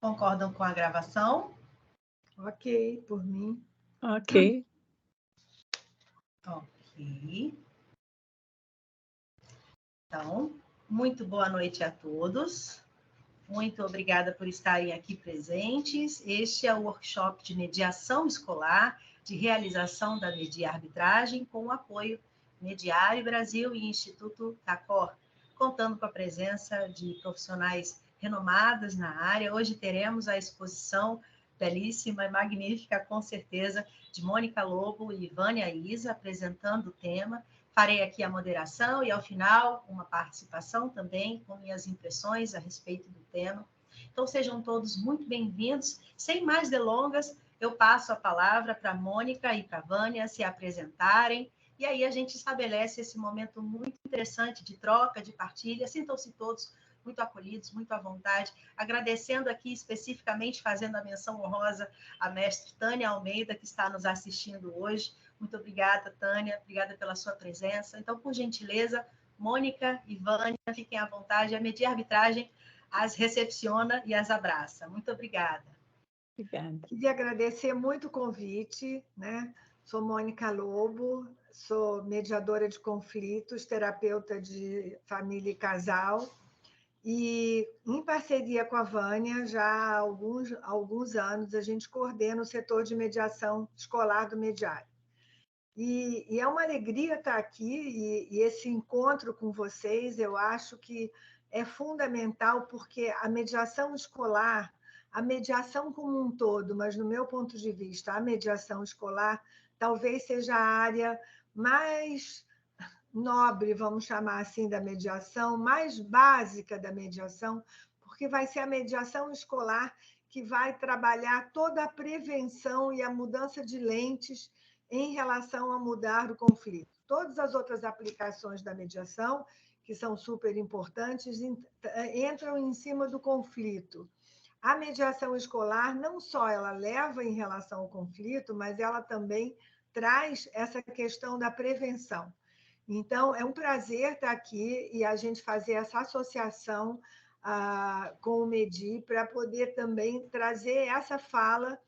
Concordam com a gravação? Ok, por mim. Ok. Ok. Então, muito boa noite a todos. Muito obrigada por estarem aqui presentes. Este é o workshop de mediação escolar, de realização da Media-Arbitragem, com o apoio Mediare Brasil e Instituto TACOR, contando com a presença de profissionais renomados na área. Hoje teremos a exposição belíssima e magnífica, com certeza, de Mônica Lobo e Vânia Isa, apresentando o tema. Farei aqui a moderação e, ao final, uma participação também com minhas impressões a respeito do tema. Então, sejam todos muito bem-vindos. Sem mais delongas, eu passo a palavra para a Mônica e para a Vânia se apresentarem, e aí a gente estabelece esse momento muito interessante de troca, de partilha. Sintam-se todos muito acolhidos, muito à vontade. Agradecendo aqui especificamente, fazendo a menção honrosa à mestre Tânia Almeida, que está nos assistindo hoje. Muito obrigada, Tânia, obrigada pela sua presença. Então, por gentileza, Mônica e Vânia, fiquem à vontade. A Media-Arbitragem as recepciona e as abraça. Muito obrigada. Obrigada. Queria agradecer muito o convite, né? Sou Mônica Lobo, sou mediadora de conflitos, terapeuta de família e casal, e em parceria com a Vânia, já há alguns anos, a gente coordena o setor de mediação escolar do Mediare. E é uma alegria estar aqui, e esse encontro com vocês, eu acho que é fundamental, porque a mediação escolar, a mediação como um todo, mas no meu ponto de vista, a mediação escolar talvez seja a área mais nobre, vamos chamar assim, da mediação, mais básica da mediação, porque vai ser a mediação escolar que vai trabalhar toda a prevenção e a mudança de lentes em relação a mudar o conflito. Todas as outras aplicações da mediação, que são super importantes, entram em cima do conflito. A mediação escolar, não só ela leva em relação ao conflito, mas ela também traz essa questão da prevenção. Então, é um prazer estar aqui e a gente fazer essa associação com o MEDI para poder também trazer essa fala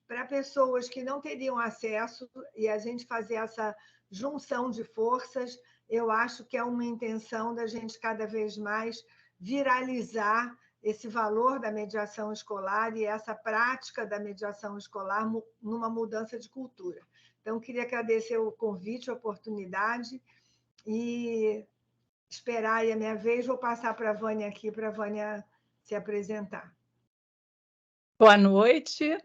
para pessoas que não teriam acesso e a gente fazer essa junção de forças. Eu acho que é uma intenção da gente cada vez mais viralizar esse valor da mediação escolar e essa prática da mediação escolar numa mudança de cultura. Então, queria agradecer o convite, a oportunidade, e esperar aí a minha vez. Vou passar para a Vânia aqui, para a Vânia se apresentar. Boa noite,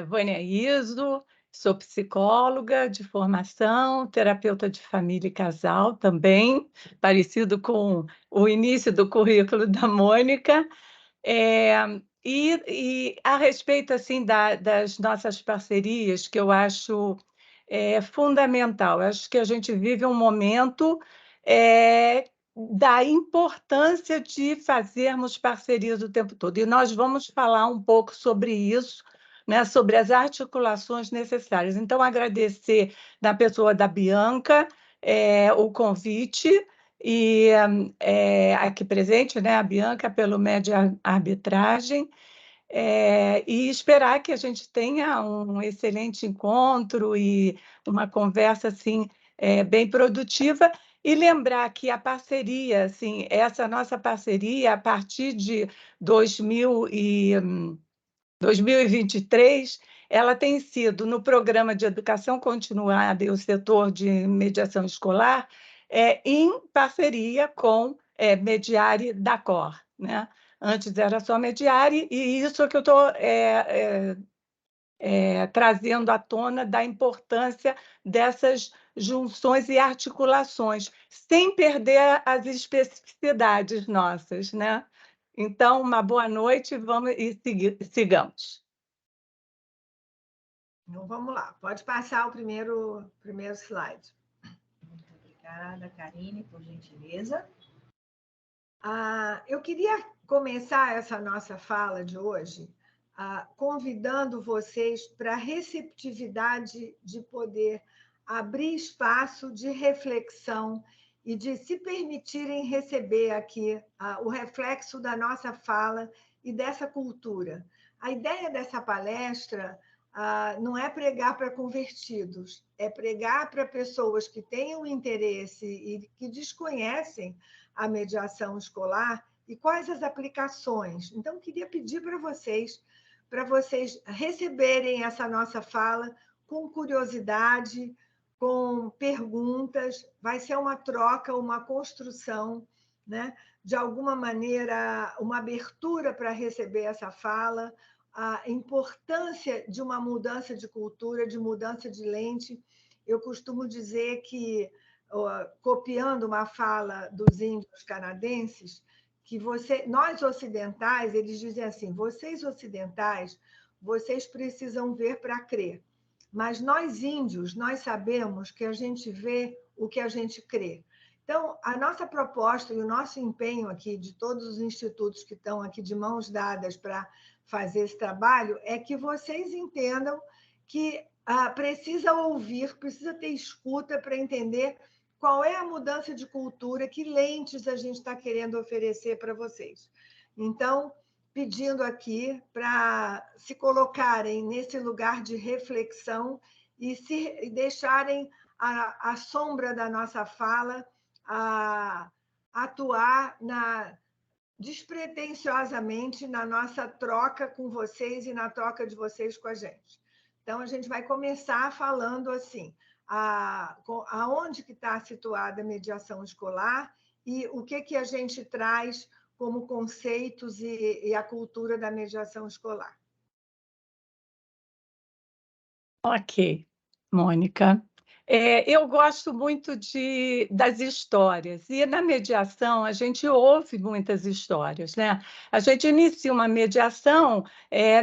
Vânia Iso, sou psicóloga de formação, terapeuta de família e casal também, parecido com o início do currículo da Mônica. E a respeito assim, das nossas parcerias, que eu acho fundamental, acho que a gente vive um momento da importância de fazermos parcerias o tempo todo. E nós vamos falar um pouco sobre isso, né, sobre as articulações necessárias. Então, agradecer na pessoa da Bianca o convite, e aqui presente, né, a Bianca, pelo Media-Arbitragem, e esperar que a gente tenha um excelente encontro e uma conversa assim, bem produtiva, e lembrar que a parceria, assim, essa nossa parceria, a partir de 2023, ela tem sido, no programa de educação continuada e o setor de mediação escolar, em parceria com Mediare da Cor, né? Antes era só Mediare, e isso que eu estou trazendo à tona da importância dessas junções e articulações, sem perder as especificidades nossas, né? Então, uma boa noite, vamos e sigamos. Então, vamos lá. Pode passar o primeiro slide. Muito obrigada, Karine, por gentileza. Eu queria começar essa nossa fala de hoje convidando vocês para a receptividade de poder abrir espaço de reflexão e de se permitirem receber aqui o reflexo da nossa fala e dessa cultura. A ideia dessa palestra não é pregar para convertidos, é pregar para pessoas que tenham interesse e que desconhecem a mediação escolar e quais as aplicações. Então, queria pedir para vocês receberem essa nossa fala com curiosidade, com perguntas. Vai ser uma troca, uma construção, né? De alguma maneira, uma abertura para receber essa fala, a importância de uma mudança de cultura, de mudança de lente. Eu costumo dizer que, copiando uma fala dos índios canadenses, que nós ocidentais, eles dizem assim, vocês ocidentais, vocês precisam ver para crer, mas nós índios, nós sabemos que a gente vê o que a gente crê. Então, a nossa proposta e o nosso empenho aqui, de todos os institutos que estão aqui de mãos dadas para fazer esse trabalho, é que vocês entendam que precisa ouvir, precisa ter escuta para entender qual é a mudança de cultura, que lentes a gente está querendo oferecer para vocês. Então, pedindo aqui para se colocarem nesse lugar de reflexão e se deixarem a sombra da nossa fala atuar despretensiosamente na nossa troca com vocês e na troca de vocês com a gente. Então, a gente vai começar falando assim, aonde que está situada a mediação escolar e o que a gente traz como conceitos e a cultura da mediação escolar. Ok, Mônica. Eu gosto muito das histórias, e na mediação a gente ouve muitas histórias, né? A gente inicia uma mediação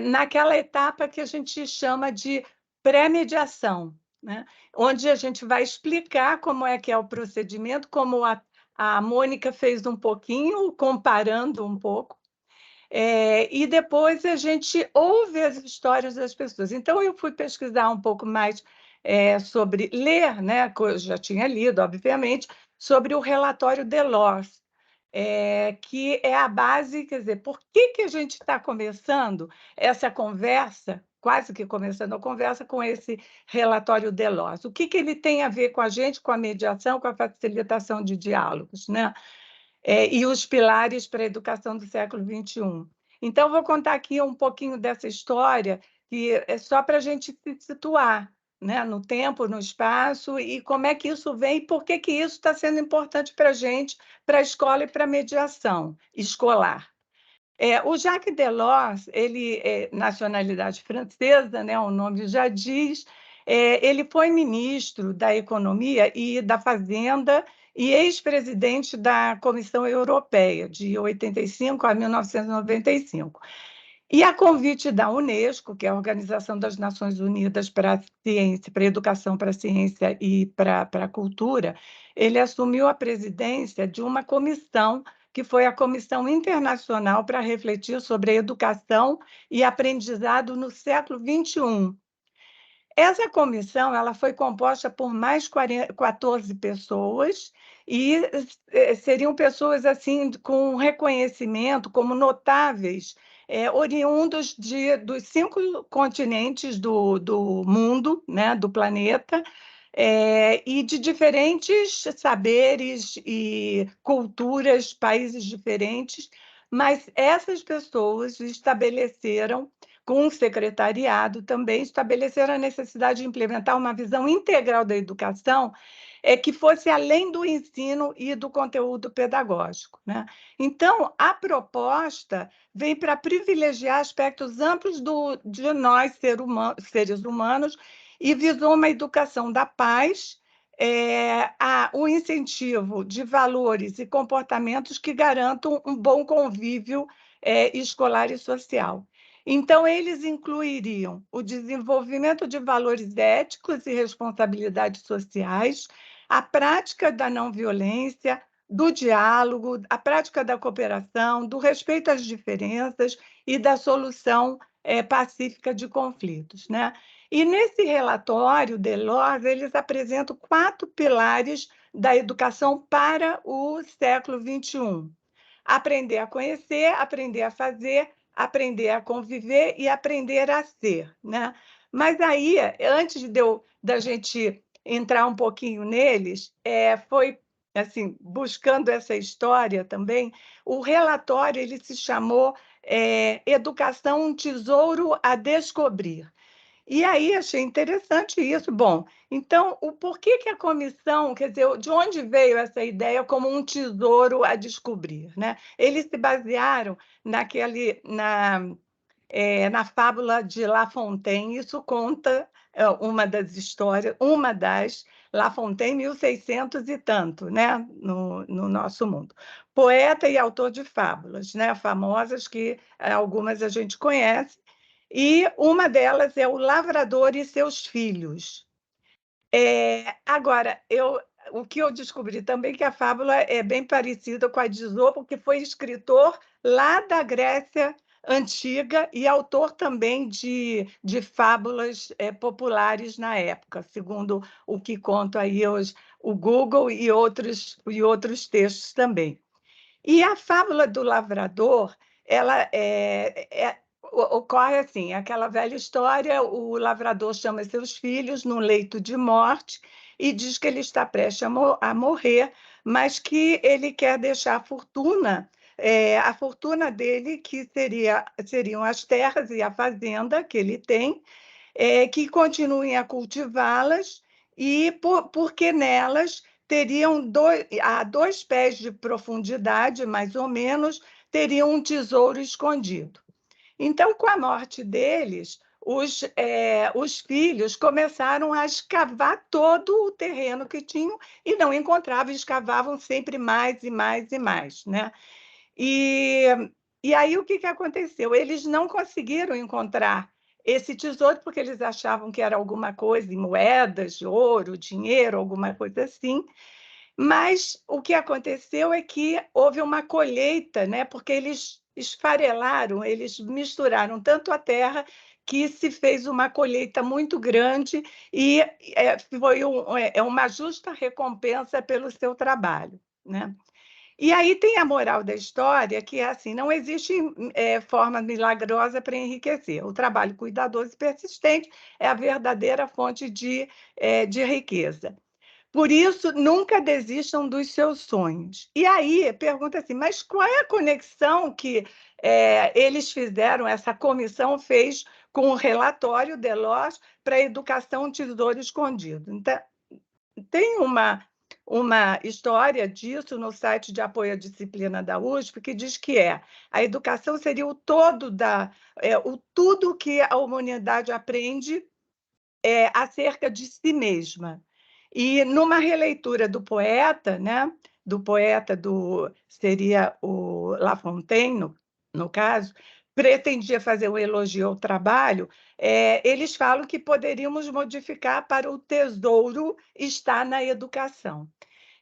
naquela etapa que a gente chama de pré-mediação, né? Onde a gente vai explicar como é que é o procedimento, como a Mônica fez um pouquinho, comparando um pouco. E depois a gente ouve as histórias das pessoas. Então, eu fui pesquisar um pouco mais sobre ler, né, que eu já tinha lido, obviamente, sobre o relatório Delors, que é a base, quer dizer, por que a gente está começando essa conversa, quase que começando a conversa com esse relatório Delors? O que ele tem a ver com a gente, com a mediação, com a facilitação de diálogos, né? E os pilares para a educação do século XXI. Então, vou contar aqui um pouquinho dessa história, que é só para a gente se situar, né, no tempo, no espaço, e como é que isso vem e por que isso está sendo importante para a gente, para a escola e para a mediação escolar. O Jacques Delors, ele é nacionalidade francesa, né, o nome já diz, ele foi ministro da Economia e da Fazenda e ex-presidente da Comissão Europeia, de 85 a 1995. E a convite da Unesco, que é a Organização das Nações Unidas para a Ciência, para a Educação, para a Ciência e para a Cultura, ele assumiu a presidência de uma comissão que foi a Comissão Internacional para refletir sobre a educação e aprendizado no século XXI. Essa comissão ela foi composta por mais 14 pessoas e seriam pessoas assim com reconhecimento como notáveis, oriundos dos 5 continentes do mundo, né, do planeta, e de diferentes saberes e culturas, países diferentes, mas essas pessoas estabeleceram, com o secretariado também, estabeleceram a necessidade de implementar uma visão integral da educação que fosse além do ensino e do conteúdo pedagógico, né? Então, a proposta vem para privilegiar aspectos amplos de nós, seres humanos, e visou uma educação da paz, o incentivo de valores e comportamentos que garantam um bom convívio escolar e social. Então, eles incluiriam o desenvolvimento de valores éticos e responsabilidades sociais, a prática da não violência, do diálogo, a prática da cooperação, do respeito às diferenças e da solução pacífica de conflitos, né? E nesse relatório, Delors, eles apresentam 4 pilares da educação para o século XXI. Aprender a conhecer, aprender a fazer, aprender a conviver e aprender a ser, né? Mas aí, antes da gente entrar um pouquinho neles, foi assim, buscando essa história também, o relatório ele se chamou Educação, um Tesouro a Descobrir. E aí achei interessante isso. Bom, então, o porquê que a comissão, quer dizer, de onde veio essa ideia como um tesouro a descobrir, né? Eles se basearam na fábula de La Fontaine, isso conta uma das histórias, uma das La Fontaine, 1600 e tanto, né, no nosso mundo. Poeta e autor de fábulas, né, famosas, que algumas a gente conhece, e uma delas é O Lavrador e Seus Filhos. Agora, o que eu descobri também que a fábula é bem parecida com a de Esopo, que foi escritor lá da Grécia Antiga e autor também de fábulas populares na época, segundo o que conta aí o Google e outros textos também. E a fábula do lavrador, ela ocorre assim, aquela velha história, o lavrador chama seus filhos num leito de morte e diz que ele está prestes a morrer, mas que ele quer deixar a fortuna dele, que seriam as terras e a fazenda que ele tem, que continuem a cultivá-las, e porque nelas a 2 pés de profundidade, mais ou menos, teriam um tesouro escondido. Então, com a morte deles, os filhos começaram a escavar todo o terreno que tinham e não encontravam, escavavam sempre mais e mais e mais, né? E, e aí o que aconteceu? Eles não conseguiram encontrar esse tesouro porque eles achavam que era alguma coisa em moedas de ouro, dinheiro, alguma coisa assim. Mas o que aconteceu é que houve uma colheita, né? Porque eles esfarelaram, eles misturaram tanto a terra que se fez uma colheita muito grande e foi uma justa recompensa pelo seu trabalho, né? E aí tem a moral da história, que é assim, não existe forma milagrosa para enriquecer. O trabalho cuidadoso e persistente é a verdadeira fonte de riqueza. Por isso, nunca desistam dos seus sonhos. E aí, pergunta assim, mas qual é a conexão que eles fizeram, essa comissão fez com o relatório Delors para a educação Tesouro Escondido? Então, tem uma história disso no site de apoio à disciplina da USP, que diz que a educação seria o tudo que a humanidade aprende acerca de si mesma. E numa releitura do poeta, né, seria o La Fontaine, no caso, pretendia fazer um elogio ao trabalho, eles falam que poderíamos modificar para o tesouro estar na educação.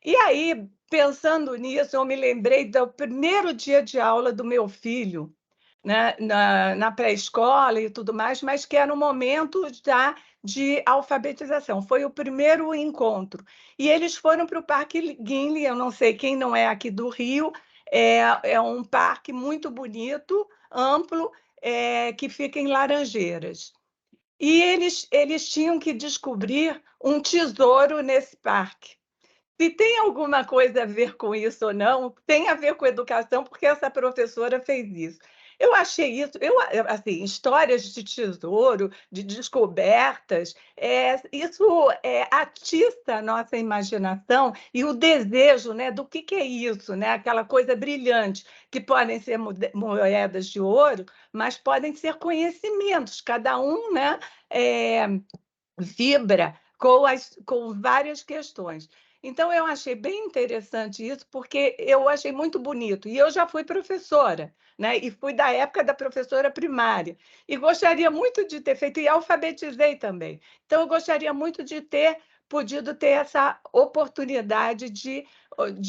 E aí, pensando nisso, eu me lembrei do primeiro dia de aula do meu filho, né, na pré-escola e tudo mais, mas que era um momento já de alfabetização. Foi o primeiro encontro. E eles foram para o Parque Guinle, eu não sei quem não é aqui do Rio, é um parque muito bonito, amplo, que fica em Laranjeiras. E eles tinham que descobrir um tesouro nesse parque. Se tem alguma coisa a ver com isso ou não, tem a ver com educação, porque essa professora fez isso. Eu achei isso, assim, histórias de tesouro, de descobertas, isso atiça a nossa imaginação e o desejo, né, do que é isso, né, aquela coisa brilhante, que podem ser moedas de ouro, mas podem ser conhecimentos, cada um, né, vibra com várias questões. Então, eu achei bem interessante isso, porque eu achei muito bonito. E eu já fui professora, né? E fui da época da professora primária. E gostaria muito de ter feito, e alfabetizei também. Então, eu gostaria muito de ter podido ter essa oportunidade de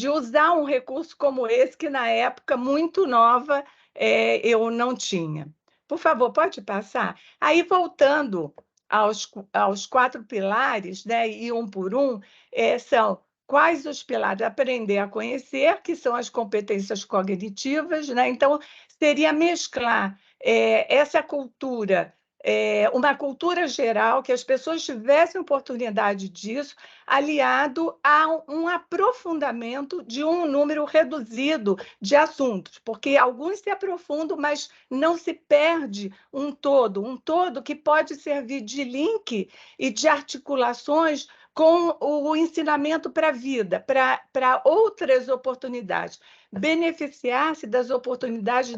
usar um recurso como esse, que na época, muito nova, eu não tinha. Por favor, pode passar? Aí, voltando aos 4 pilares, né, e um por um, são quais os pilares? Aprender a conhecer, que são as competências cognitivas, né? Então, seria mesclar essa cultura, uma cultura geral, que as pessoas tivessem oportunidade disso, aliado a um aprofundamento de um número reduzido de assuntos, porque alguns se aprofundam, mas não se perde um todo que pode servir de link e de articulações com o ensinamento para a vida, para outras oportunidades, beneficiar-se das oportunidades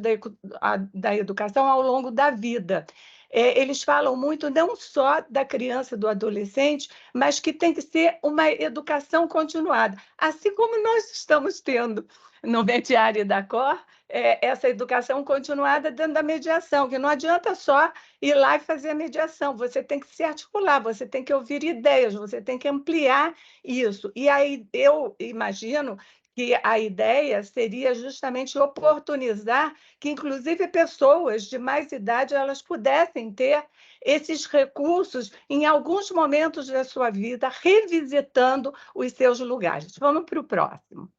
da educação ao longo da vida. Eles falam muito não só da criança e do adolescente, mas que tem que ser uma educação continuada, assim como nós estamos tendo no Mediare da Cor, essa educação continuada dentro da mediação, que não adianta só ir lá e fazer a mediação, você tem que se articular, você tem que ouvir ideias, você tem que ampliar isso. E aí eu imagino que a ideia seria justamente oportunizar que, inclusive, pessoas de mais idade elas pudessem ter esses recursos em alguns momentos da sua vida, revisitando os seus lugares. Vamos para o próximo,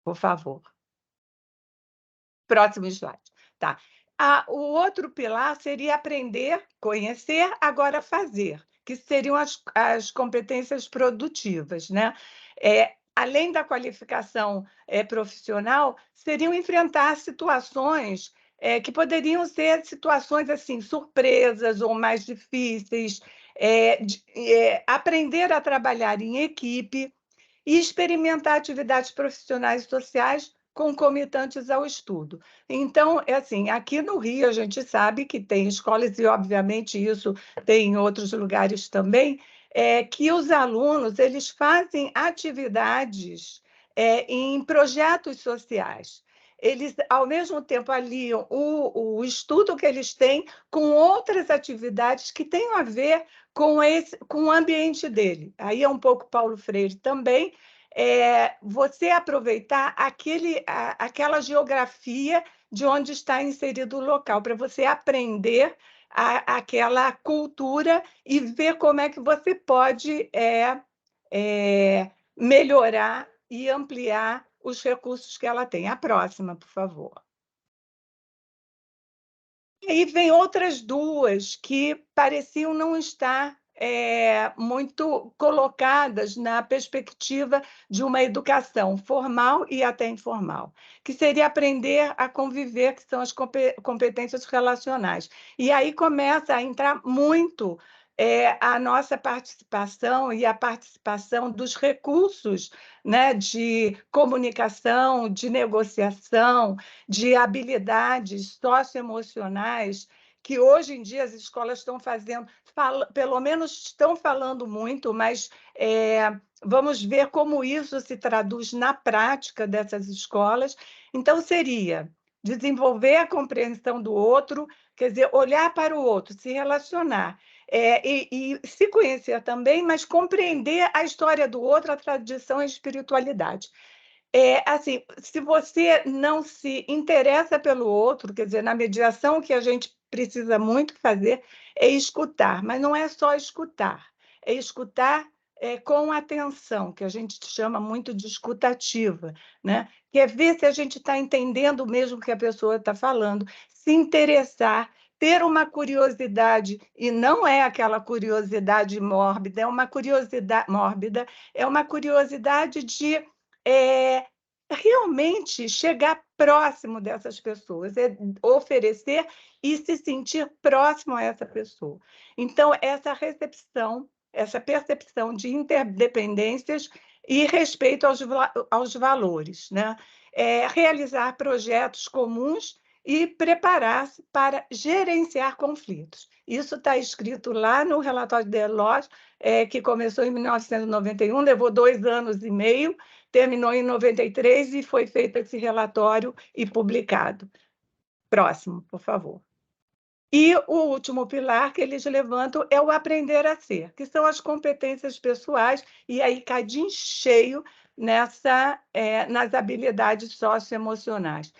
por favor. Próximo slide. Tá. O outro pilar seria aprender, conhecer, agora fazer, que seriam as competências produtivas, né? Além da qualificação profissional, seriam enfrentar situações que poderiam ser situações assim, surpresas ou mais difíceis, aprender a trabalhar em equipe e experimentar atividades profissionais e sociais concomitantes ao estudo. Então, assim, aqui no Rio a gente sabe que tem escolas, e obviamente isso tem em outros lugares também, que os alunos eles fazem atividades em projetos sociais. Eles, ao mesmo tempo, aliam o estudo que eles têm com outras atividades que têm a ver com o ambiente dele. Aí é um pouco Paulo Freire também, você aproveitar aquela geografia de onde está inserido o local, para você aprender aquela cultura e ver como é que você pode melhorar e ampliar os recursos que ela tem. A próxima, por favor. E aí vem outras duas que pareciam não estar muito colocadas na perspectiva de uma educação formal e até informal, que seria aprender a conviver, que são as competências relacionais. E aí começa a entrar muito a nossa participação e a participação dos recursos, né, de comunicação, de negociação, de habilidades socioemocionais, que hoje em dia as escolas estão fazendo, pelo menos estão falando muito, mas vamos ver como isso se traduz na prática dessas escolas. Então, seria desenvolver a compreensão do outro, quer dizer, olhar para o outro, se relacionar, e se conhecer também, mas compreender a história do outro, a tradição e a espiritualidade. Assim, se você não se interessa pelo outro, quer dizer, na mediação o que a gente precisa muito fazer é escutar, mas não é só escutar, é escutar com atenção, que a gente chama muito de escutativa, né? Que é ver se a gente está entendendo mesmo o que a pessoa está falando, se interessar, ter uma curiosidade, e não é aquela curiosidade mórbida, é uma curiosidade mórbida, é uma curiosidade de realmente chegar próximo dessas pessoas, oferecer e se sentir próximo a essa pessoa. Então, essa recepção, essa percepção de interdependências e respeito aos valores, né? Realizar projetos comuns e preparar-se para gerenciar conflitos. Isso está escrito lá no relatório de Delors, que começou em 1991, levou 2 anos e meio, terminou em 93 e foi feito esse relatório e publicado. Próximo, por favor. E o último pilar que eles levantam é o aprender a ser, que são as competências pessoais, e aí cai de cheio nas habilidades socioemocionais.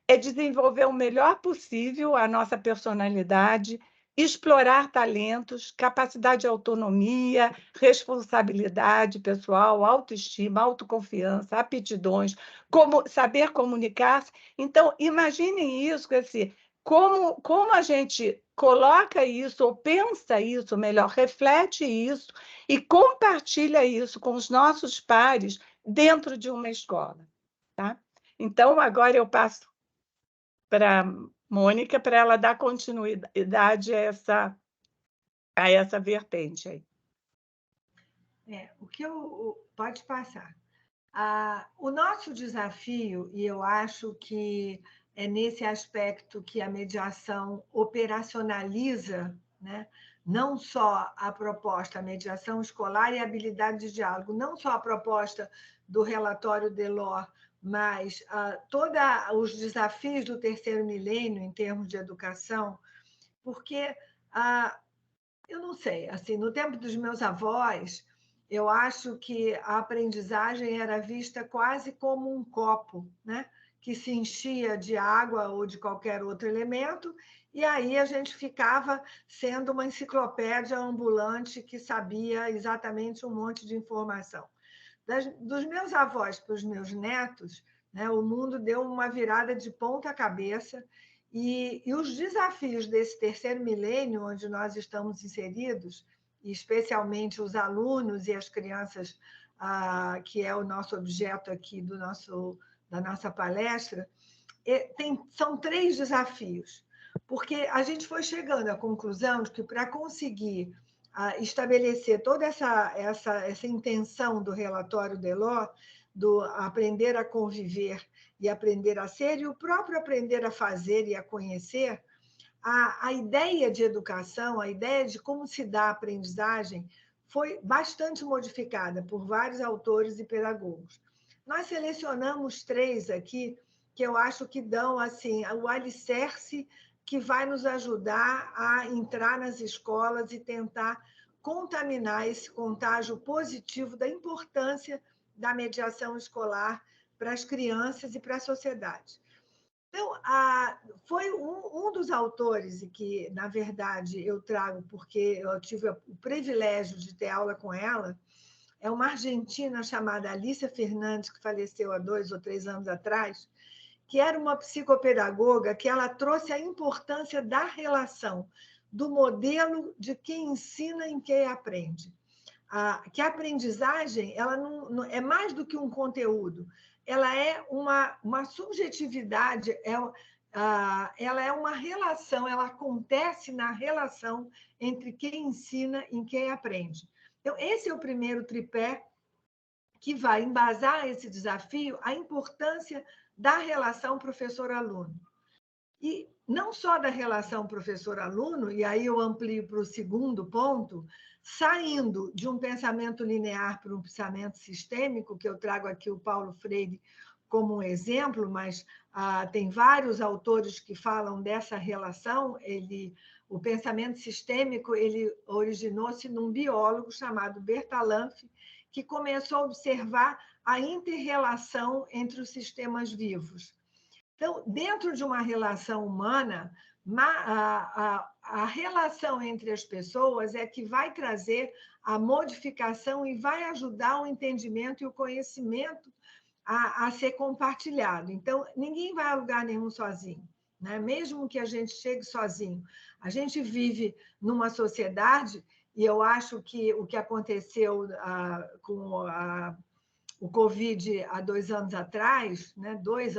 É desenvolver o melhor possível a nossa personalidade, explorar talentos, capacidade de autonomia, responsabilidade pessoal, autoestima, autoconfiança, aptidões, como saber comunicar-se. Então, imaginem isso, assim, como a gente coloca isso, ou pensa isso, melhor, reflete isso e compartilha isso com os nossos pares dentro de uma escola, tá? Então, agora eu passo para a Mônica, para ela dar continuidade a essa vertente aí. Pode passar. O nosso desafio, e eu acho que é nesse aspecto que a mediação operacionaliza, né? Não só a proposta, a mediação escolar e a habilidade de diálogo, não só a proposta do relatório Delors, mas todos os desafios do terceiro milênio em termos de educação, porque, eu não sei, assim, no tempo dos meus avós, eu acho que a aprendizagem era vista quase como um copo, né? Que se enchia de água ou de qualquer outro elemento, e aí a gente ficava sendo uma enciclopédia ambulante que sabia exatamente um monte de informação. Dos meus avós para os meus netos, né, o mundo deu uma virada de ponta cabeça, e os desafios desse terceiro milênio, onde nós estamos inseridos, e especialmente os alunos e as crianças, que é o nosso objeto aqui da nossa palestra, são 3 desafios, porque a gente foi chegando à conclusão de que, para conseguir estabelecer toda essa intenção do relatório Delors, do aprender a conviver e aprender a ser, e o próprio aprender a fazer e a conhecer, a ideia de educação, a ideia de como se dá a aprendizagem, foi bastante modificada por vários autores e pedagogos. Nós selecionamos 3 aqui, que eu acho que dão assim, o alicerce que vai nos ajudar a entrar nas escolas e tentar contaminar esse contágio positivo da importância da mediação escolar para as crianças e para a sociedade. Então, foi um dos autores, e que, na verdade, eu trago porque eu tive o privilégio de ter aula com ela, é uma argentina chamada Alicia Fernandes, que faleceu há 2 ou 3 anos atrás, que era uma psicopedagoga que ela trouxe a importância da relação, do modelo de quem ensina em quem aprende. Que a aprendizagem ela não é mais do que um conteúdo, ela é uma subjetividade, ela é uma relação, ela acontece na relação entre quem ensina e quem aprende. Então, esse é o primeiro tripé que vai embasar esse desafio, a importância da relação professor-aluno. E não só da relação professor-aluno, e aí eu amplio para o segundo ponto, saindo de um pensamento linear para um pensamento sistêmico, que eu trago aqui o Paulo Freire como um exemplo, mas tem vários autores que falam dessa relação. O pensamento sistêmico ele originou-se num biólogo chamado Bertalanffy, que começou a observar a inter-relação entre os sistemas vivos. Então, dentro de uma relação humana, a relação entre as pessoas é que vai trazer a modificação e vai ajudar o entendimento e o conhecimento a ser compartilhado. Então, ninguém vai a lugar nenhum sozinho, né? Mesmo que a gente chegue sozinho. A gente vive numa sociedade, e eu acho que o que aconteceu com o Covid há 2 anos atrás, né? 2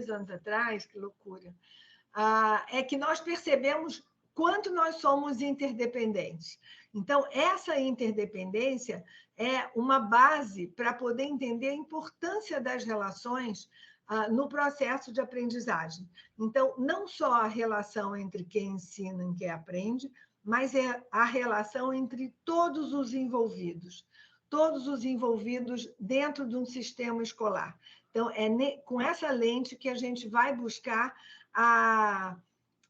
anos atrás, que loucura, é que nós percebemos quanto nós somos interdependentes. Então, essa interdependência é uma base para poder entender a importância das relações no processo de aprendizagem. Então, não só a relação entre quem ensina e quem aprende, mas é a relação entre todos os envolvidos dentro de um sistema escolar. Então, é com essa lente que a gente vai buscar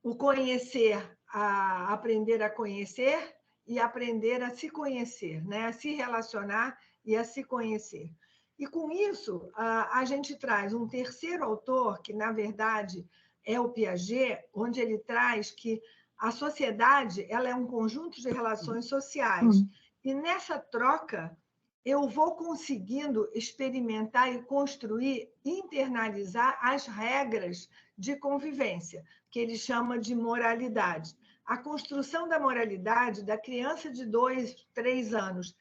o conhecer, aprender a conhecer e aprender a se conhecer, né? A se relacionar e a se conhecer. E, com isso, a gente traz um terceiro autor, que, na verdade, é o Piaget, onde ele traz que a sociedade, ela é um conjunto de relações sociais. E nessa troca, eu vou conseguindo experimentar e construir, internalizar as regras de convivência, que ele chama de moralidade. A construção da moralidade da criança de 2, 3 anos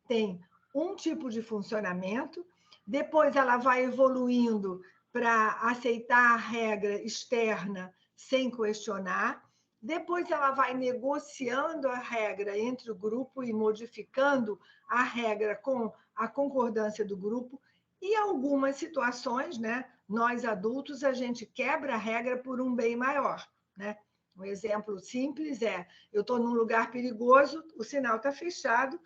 tem um tipo de funcionamento, depois ela vai evoluindo para aceitar a regra externa sem questionar, depois ela vai negociando a regra entre o grupo e modificando a regra com a concordância do grupo, e em algumas situações, né, nós adultos, a gente quebra a regra por um bem maior, né? Um exemplo simples é, eu estou num lugar perigoso, o sinal está fechado,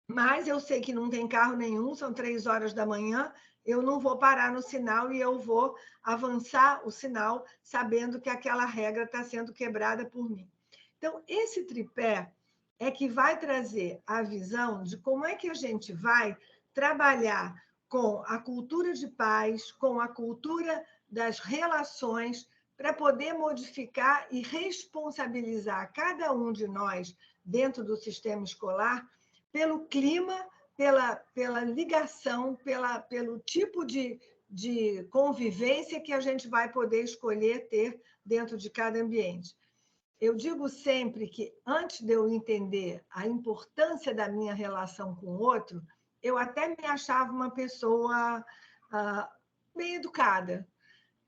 mas eu sei que não tem carro nenhum, são 3 horas da manhã, eu não vou parar no sinal e eu vou avançar o sinal sabendo que aquela regra está sendo quebrada por mim. Então, esse tripé é que vai trazer a visão de como é que a gente vai trabalhar com a cultura de paz, com a cultura das relações, para poder modificar e responsabilizar cada um de nós dentro do sistema escolar pelo clima, pela ligação, pelo tipo de convivência que a gente vai poder escolher ter dentro de cada ambiente. Eu digo sempre que, antes de eu entender a importância da minha relação com o outro, eu até me achava uma pessoa bem educada.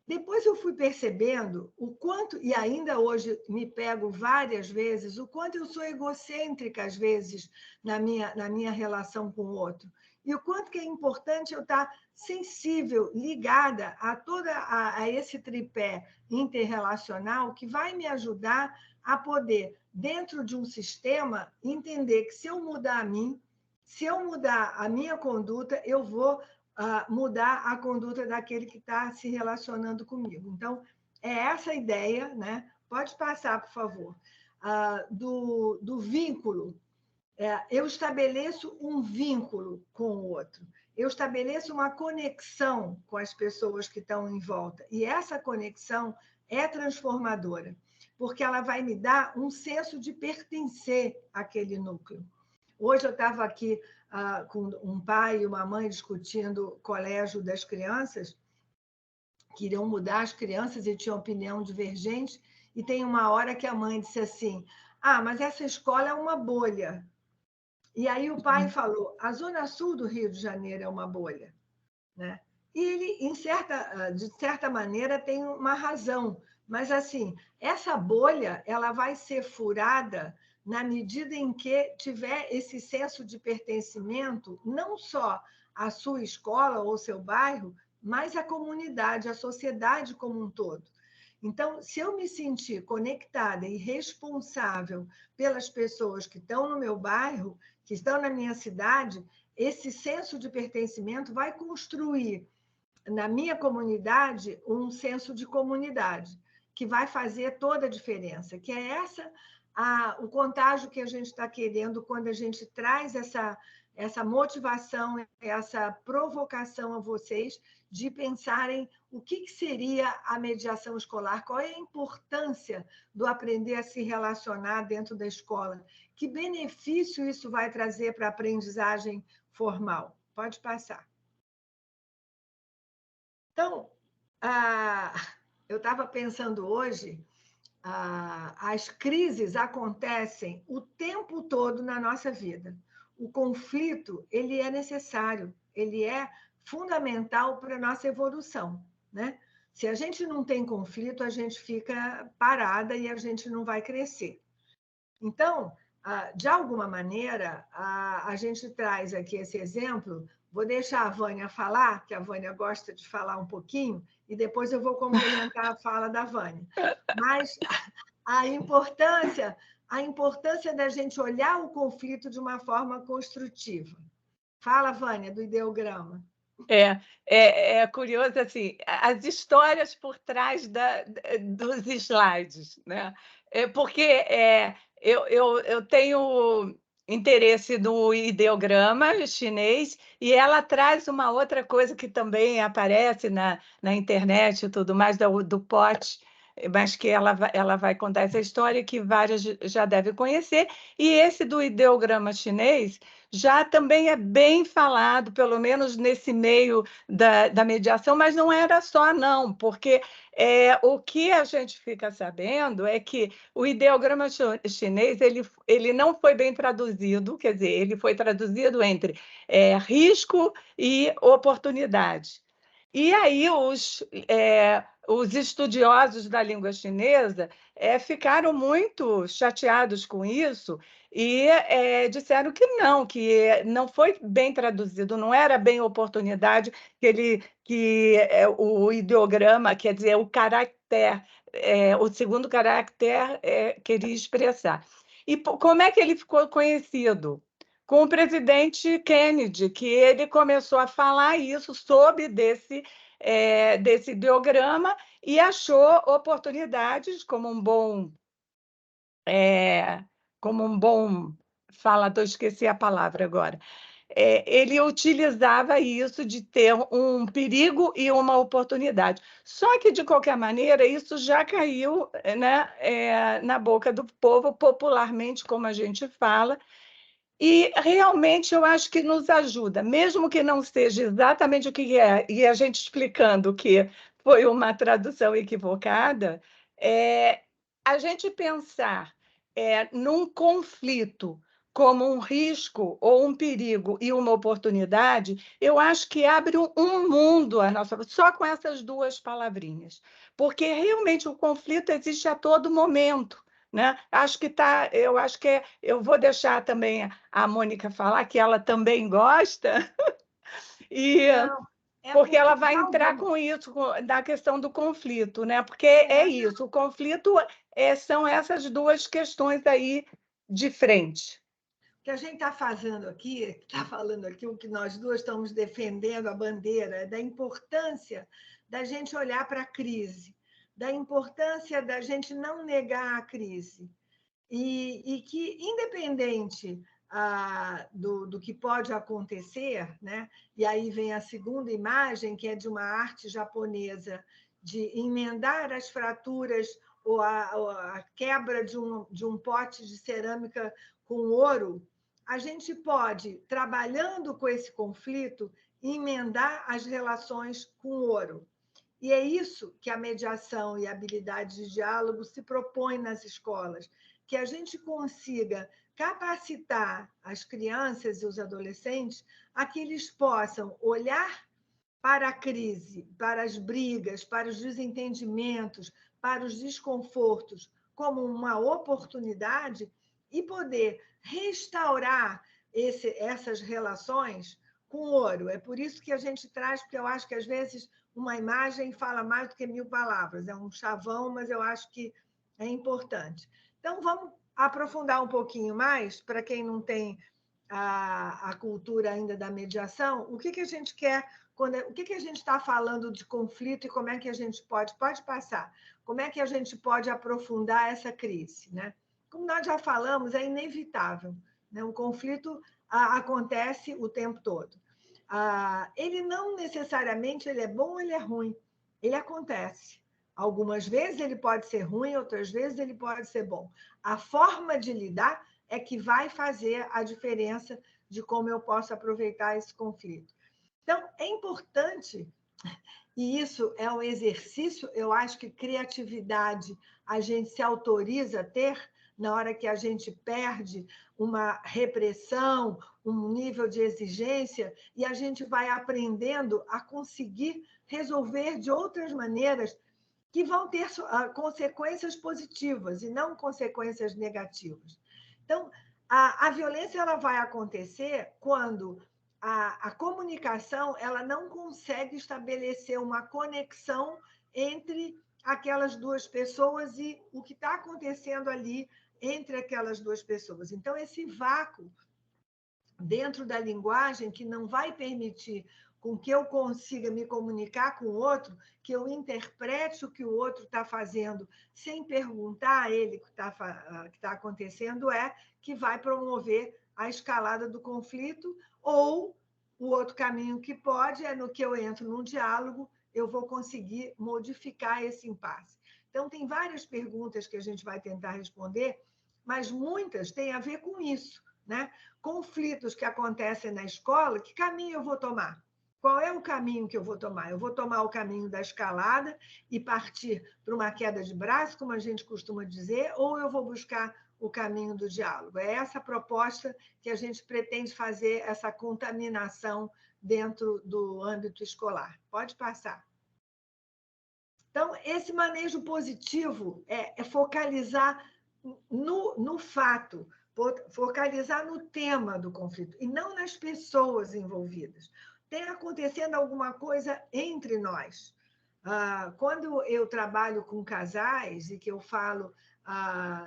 Depois eu fui percebendo o quanto, e ainda hoje me pego várias vezes, o quanto eu sou egocêntrica, às vezes, na minha relação com o outro. E o quanto que é importante eu estar sensível, ligada a esse tripé interrelacional que vai me ajudar a poder, dentro de um sistema, entender que se eu mudar a mim, se eu mudar a minha conduta, eu vou mudar a conduta daquele que está se relacionando comigo. Então, é essa a ideia, né? Pode passar, por favor, do vínculo. Eu estabeleço um vínculo com o outro, eu estabeleço uma conexão com as pessoas que estão em volta, e essa conexão é transformadora, porque ela vai me dar um senso de pertencer àquele núcleo. Hoje eu estava aqui com um pai e uma mãe discutindo o colégio das crianças, queriam mudar as crianças e tinham opinião divergente, e tem uma hora que a mãe disse assim, mas essa escola é uma bolha. E aí o pai falou, a Zona Sul do Rio de Janeiro é uma bolha, né? E ele, de certa maneira, tem uma razão, mas assim, essa bolha ela vai ser furada na medida em que tiver esse senso de pertencimento, não só à sua escola ou seu bairro, mas à comunidade, à sociedade como um todo. Então, se eu me sentir conectada e responsável pelas pessoas que estão no meu bairro, que estão na minha cidade, esse senso de pertencimento vai construir na minha comunidade um senso de comunidade, que vai fazer toda a diferença, que é o contágio que a gente está querendo quando a gente traz essa motivação, essa provocação a vocês de pensarem o que seria a mediação escolar, qual é a importância do aprender a se relacionar dentro da escola, que benefício isso vai trazer para a aprendizagem formal. Pode passar. Então, eu estava pensando hoje, as crises acontecem o tempo todo na nossa vida. O conflito, ele é necessário, ele é fundamental para a nossa evolução, né? Se a gente não tem conflito, a gente fica parada e a gente não vai crescer. Então, de alguma maneira, a gente traz aqui esse exemplo. Vou deixar a Vânia falar, que a Vânia gosta de falar um pouquinho, e depois eu vou complementar a fala da Vânia. Mas a importância da gente olhar o conflito de uma forma construtiva. Fala, Vânia, do ideograma. É curioso, assim, as histórias por trás dos slides, né? Porque eu tenho interesse no ideograma chinês e ela traz uma outra coisa que também aparece na internet e tudo mais, do pote mas que ela vai contar essa história que várias já devem conhecer. E esse do ideograma chinês já também é bem falado, pelo menos nesse meio da mediação, mas não era só, não, porque o que a gente fica sabendo é que o ideograma chinês ele não foi bem traduzido, quer dizer, ele foi traduzido entre risco e oportunidade. E aí os estudiosos da língua chinesa ficaram muito chateados com isso e disseram que não foi bem traduzido, não era bem oportunidade o ideograma, quer dizer, o caractere, o segundo caractere queria expressar. E como é que ele ficou conhecido? Com o presidente Kennedy, que ele começou a falar isso, soube desse ideograma, e achou oportunidades como um bom falador, esqueci a palavra agora. Ele utilizava isso de ter um perigo e uma oportunidade. Só que, de qualquer maneira, isso já caiu, né, na boca do povo, popularmente, como a gente fala, e realmente eu acho que nos ajuda, mesmo que não seja exatamente o que é, e a gente explicando que foi uma tradução equivocada, a gente pensar num conflito como um risco ou um perigo e uma oportunidade, eu acho que abre um mundo à nossa só com essas duas palavrinhas, porque realmente o conflito existe a todo momento. Né? Eu acho que eu vou deixar também a Mônica falar, que ela também gosta, e Não, porque ela vai entrar realmente com isso, da questão do conflito, né? Porque é isso, o conflito são essas duas questões aí de frente. o que a gente está fazendo aqui, está falando aqui, o que nós duas estamos defendendo, a bandeira, é da importância da gente olhar para a crise, da importância da gente não negar a crise. E que, independente do que pode acontecer, né? E aí vem a segunda imagem, que é de uma arte japonesa, de emendar as fraturas ou a quebra de um pote de cerâmica com ouro, a gente pode, trabalhando com esse conflito, emendar as relações com ouro. E é isso que a mediação e a habilidade de diálogo se propõe nas escolas, que a gente consiga capacitar as crianças e os adolescentes a que eles possam olhar para a crise, para as brigas, para os desentendimentos, para os desconfortos, como uma oportunidade e poder restaurar essas relações com ouro. É por isso que a gente traz, porque eu acho que às vezes uma imagem fala mais do que 1000 palavras. É um chavão, mas eu acho que é importante. Então, vamos aprofundar um pouquinho mais, para quem não tem a cultura ainda da mediação, o que a gente quer, o que a gente está falando de conflito e como é que a gente pode passar, como é que a gente pode aprofundar essa crise, né? Como nós já falamos, é inevitável, né? Um conflito acontece o tempo todo. Ele não necessariamente ele é bom ou ele é ruim, ele acontece. Algumas vezes ele pode ser ruim, outras vezes ele pode ser bom. A forma de lidar é que vai fazer a diferença de como eu posso aproveitar esse conflito. Então, é importante, e isso é um exercício, eu acho que criatividade a gente se autoriza a ter na hora que a gente perde uma repressão, um nível de exigência, e a gente vai aprendendo a conseguir resolver de outras maneiras que vão ter consequências positivas e não consequências negativas. Então, a violência ela vai acontecer quando a comunicação ela não consegue estabelecer uma conexão entre aquelas duas pessoas e o que está acontecendo ali entre aquelas duas pessoas. Então, esse vácuo dentro da linguagem que não vai permitir com que eu consiga me comunicar com o outro, que eu interprete o que o outro está fazendo sem perguntar a ele o que está acontecendo, que vai promover a escalada do conflito, ou o outro caminho que pode é no que eu entro num diálogo eu vou conseguir modificar esse impasse? Então, tem várias perguntas que a gente vai tentar responder, mas muitas têm a ver com isso, né? Conflitos que acontecem na escola, que caminho eu vou tomar? Qual é o caminho que eu vou tomar? Eu vou tomar o caminho da escalada e partir para uma queda de braço, como a gente costuma dizer, ou eu vou buscar o caminho do diálogo? É essa a proposta que a gente pretende fazer, essa contaminação dentro do âmbito escolar. Pode passar. Então, esse manejo positivo é focalizar no fato, focalizar no tema do conflito, e não nas pessoas envolvidas. Tem acontecendo alguma coisa entre nós. Quando eu trabalho com casais e que eu falo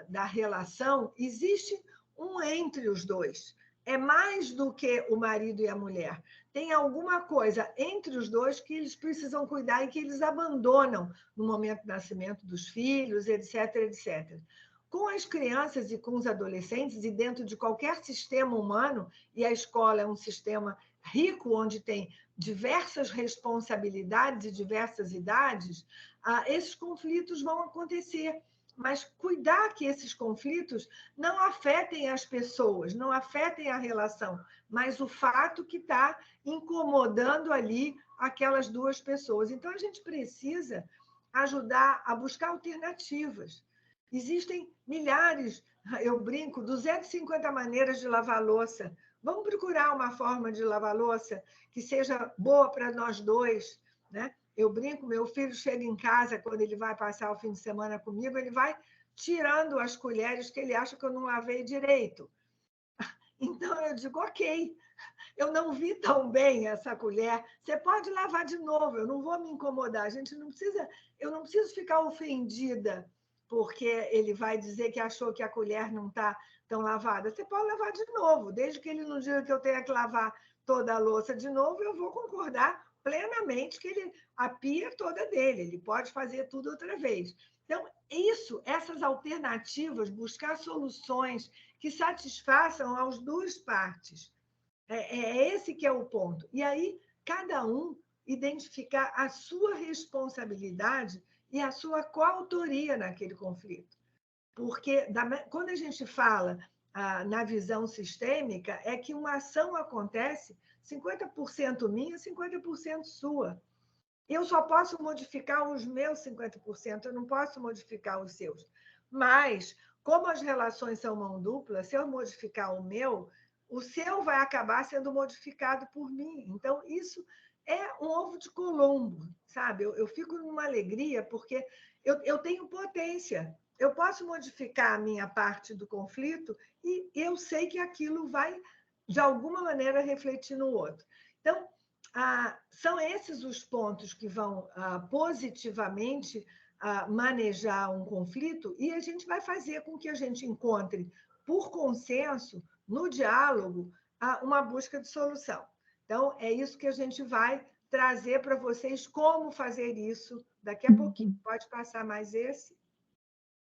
da relação, existe um entre os dois. É mais do que o marido e a mulher. Tem alguma coisa entre os dois que eles precisam cuidar e que eles abandonam no momento do nascimento dos filhos, etc, etc. Com as crianças e com os adolescentes, e dentro de qualquer sistema humano, e a escola é um sistema rico, onde tem diversas responsabilidades e diversas idades, esses conflitos vão acontecer. Mas cuidar que esses conflitos não afetem as pessoas, não afetem a relação, mas o fato que está incomodando ali aquelas duas pessoas. Então, a gente precisa ajudar a buscar alternativas. Existem milhares, eu brinco, 250 maneiras de lavar louça. Vamos procurar uma forma de lavar louça que seja boa para nós dois, né? Eu brinco, meu filho chega em casa, quando ele vai passar o fim de semana comigo, ele vai tirando as colheres que ele acha que eu não lavei direito. Então, eu digo, ok, eu não vi tão bem essa colher, você pode lavar de novo, eu não vou me incomodar. Eu não preciso ficar ofendida porque ele vai dizer que achou que a colher não está tão lavada. Você pode lavar de novo, desde que ele não diga que eu tenha que lavar toda a louça de novo, eu vou concordar plenamente que a pia é toda dele, ele pode fazer tudo outra vez. Então, essas alternativas, buscar soluções que satisfaçam as duas partes. É esse que é o ponto. E aí, cada um identificar a sua responsabilidade e a sua coautoria naquele conflito. Porque quando a gente fala na visão sistêmica, é que uma ação acontece 50% minha, 50% sua. Eu só posso modificar os meus 50%, eu não posso modificar os seus. Mas, como as relações são mão dupla, se eu modificar o seu vai acabar sendo modificado por mim. Então, isso é um ovo de Colombo, sabe? Eu fico numa alegria porque eu tenho potência. Eu posso modificar a minha parte do conflito e eu sei que aquilo vai, de alguma maneira, refletir no outro. Então, são esses os pontos que vão positivamente manejar um conflito, e a gente vai fazer com que a gente encontre, por consenso, no diálogo, uma busca de solução. Então, é isso que a gente vai trazer para vocês, como fazer isso daqui a pouquinho. Pode passar mais esse?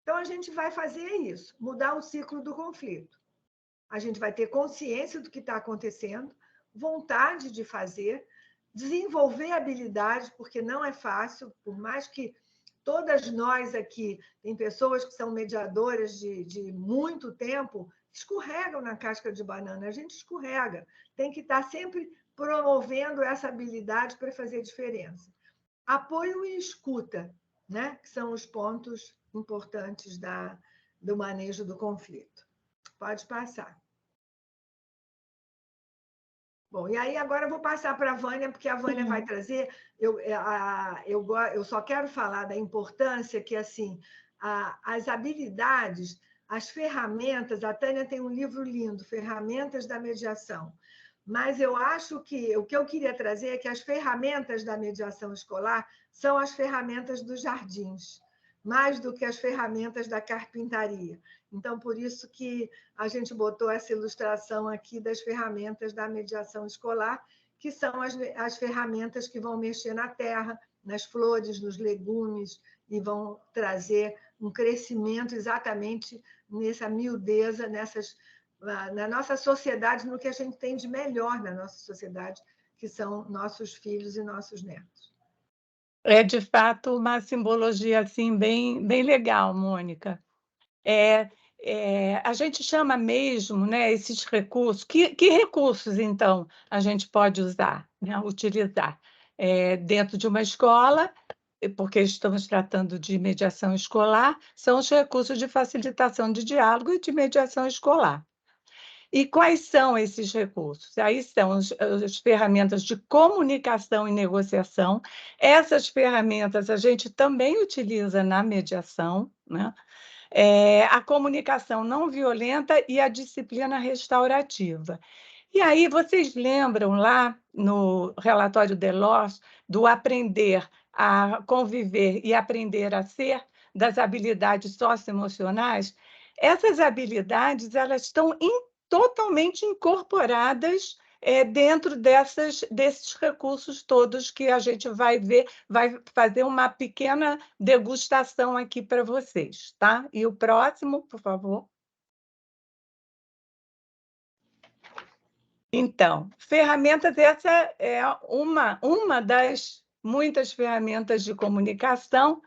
Então, a gente vai fazer isso, mudar o ciclo do conflito. A gente vai ter consciência do que está acontecendo, vontade de fazer, desenvolver habilidade, porque não é fácil, por mais que todas nós aqui, tem pessoas que são mediadoras de muito tempo, escorregam na casca de banana, a gente escorrega. Tem que estar sempre promovendo essa habilidade para fazer diferença. Apoio e escuta, né? Que são os pontos importantes do manejo do conflito. Pode passar. Bom, e aí agora eu vou passar para a Vânia, porque a Vânia vai trazer. Eu só quero falar da importância que, assim, as habilidades, as ferramentas. A Tânia tem um livro lindo, Ferramentas da Mediação. Mas eu acho que o que eu queria trazer é que as ferramentas da mediação escolar são as ferramentas dos jardins, mais do que as ferramentas da carpintaria. Então, por isso que a gente botou essa ilustração aqui das ferramentas da mediação escolar, que são as ferramentas que vão mexer na terra, nas flores, nos legumes, e vão trazer um crescimento exatamente nessa miudeza, na nossa sociedade, no que a gente tem de melhor na nossa sociedade, que são nossos filhos e nossos netos. É, de fato, uma simbologia, assim, bem legal, Mônica. É, a gente chama mesmo, né, esses recursos. Que recursos, então, a gente pode usar, né, utilizar? Dentro de uma escola, porque estamos tratando de mediação escolar, são os recursos de facilitação de diálogo e de mediação escolar. E quais são esses recursos? Aí são as ferramentas de comunicação e negociação. Essas ferramentas a gente também utiliza na mediação, né? A comunicação não violenta e a disciplina restaurativa. E aí, vocês lembram lá no relatório Delors do aprender a conviver e aprender a ser, das habilidades socioemocionais? Essas habilidades elas estão totalmente incorporadas dentro desses recursos todos que a gente vai ver, vai fazer uma pequena degustação aqui para vocês, tá? E o próximo, por favor. Então, ferramentas, essa é uma das muitas ferramentas de comunicação,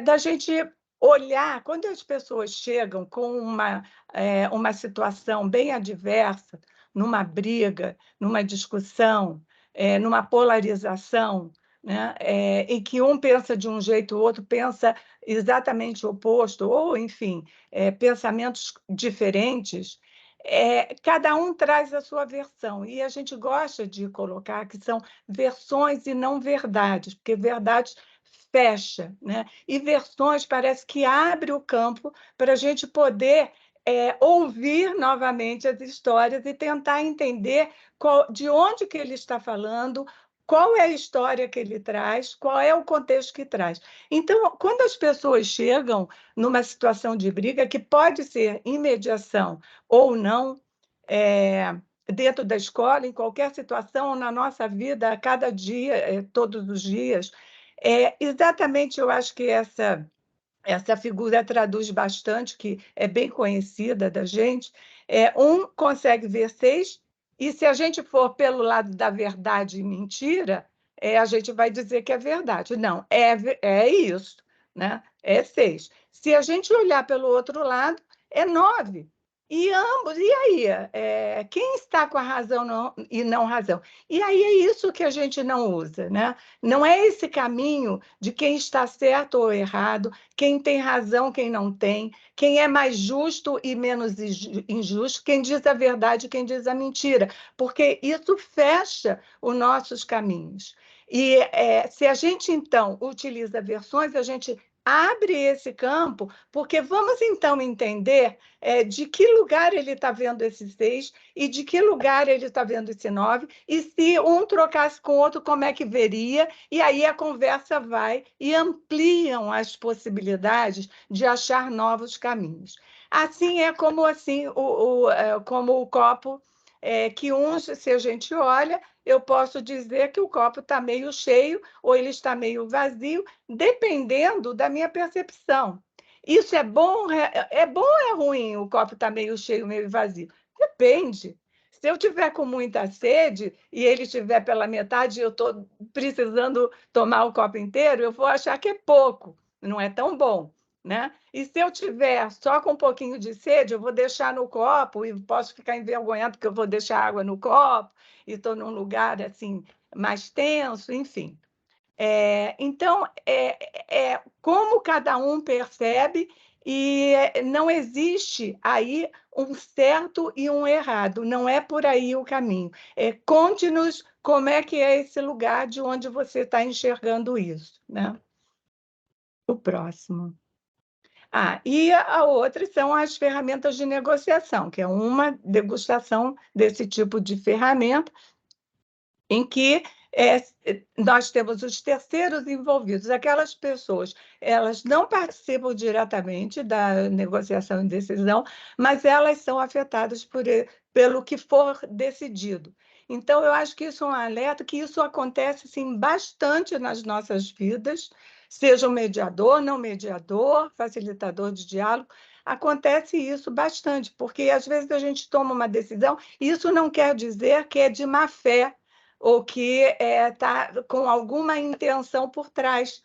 da gente olhar, quando as pessoas chegam com uma situação bem adversa, numa briga, numa discussão, numa polarização, né, em que um pensa de um jeito, o outro pensa exatamente o oposto, ou, enfim, pensamentos diferentes, cada um traz a sua versão, e a gente gosta de colocar que são versões e não verdades, porque verdades fecha, né? E versões parece que abre o campo para a gente poder ouvir novamente as histórias e tentar entender de onde que ele está falando, qual é a história que ele traz, qual é o contexto que traz. Então, quando as pessoas chegam numa situação de briga, que pode ser em mediação ou não, dentro da escola, em qualquer situação, na nossa vida, a cada dia, todos os dias, exatamente, eu acho que essa figura traduz bastante, que é bem conhecida da gente. Um consegue ver seis, e se a gente for pelo lado da verdade e mentira, a gente vai dizer que é verdade. Não, é isso, né? É seis. Se a gente olhar pelo outro lado, é nove. E ambos, e aí? Quem está com a razão e não razão? E aí é isso que a gente não usa, né? Não é esse caminho de quem está certo ou errado, quem tem razão, quem não tem, quem é mais justo e menos injusto, quem diz a verdade e quem diz a mentira, porque isso fecha os nossos caminhos. E se a gente, então, utiliza versões, a gente abre esse campo, porque vamos, então, entender de que lugar ele está vendo esse seis e de que lugar ele está vendo esse nove, e se um trocasse com o outro, como é que veria? E aí a conversa vai e ampliam as possibilidades de achar novos caminhos. Assim é como assim como o copo que se a gente olha, eu posso dizer que o copo está meio cheio ou ele está meio vazio, dependendo da minha percepção. Isso é bom? É bom ou é ruim o copo está meio cheio, meio vazio? Depende. Se eu tiver com muita sede e ele estiver pela metade e eu estou precisando tomar o copo inteiro, eu vou achar que é pouco, não é tão bom, né? E se eu tiver só com um pouquinho de sede, eu vou deixar no copo e posso ficar envergonhado porque eu vou deixar água no copo e estou num lugar assim mais tenso, enfim. Então, como cada um percebe, e não existe aí um certo e um errado, não é por aí o caminho. Conte-nos como é que é esse lugar de onde você está enxergando isso, né? O próximo. E a outra são as ferramentas de negociação, que é uma degustação desse tipo de ferramenta, em que nós temos os terceiros envolvidos, aquelas pessoas, elas não participam diretamente da negociação e decisão, mas elas são afetadas pelo que for decidido. Então, eu acho que isso é um alerta, que isso acontece sim, bastante nas nossas vidas, seja um mediador, não mediador, facilitador de diálogo, acontece isso bastante, porque às vezes a gente toma uma decisão, e isso não quer dizer que é de má fé, ou que está com alguma intenção por trás.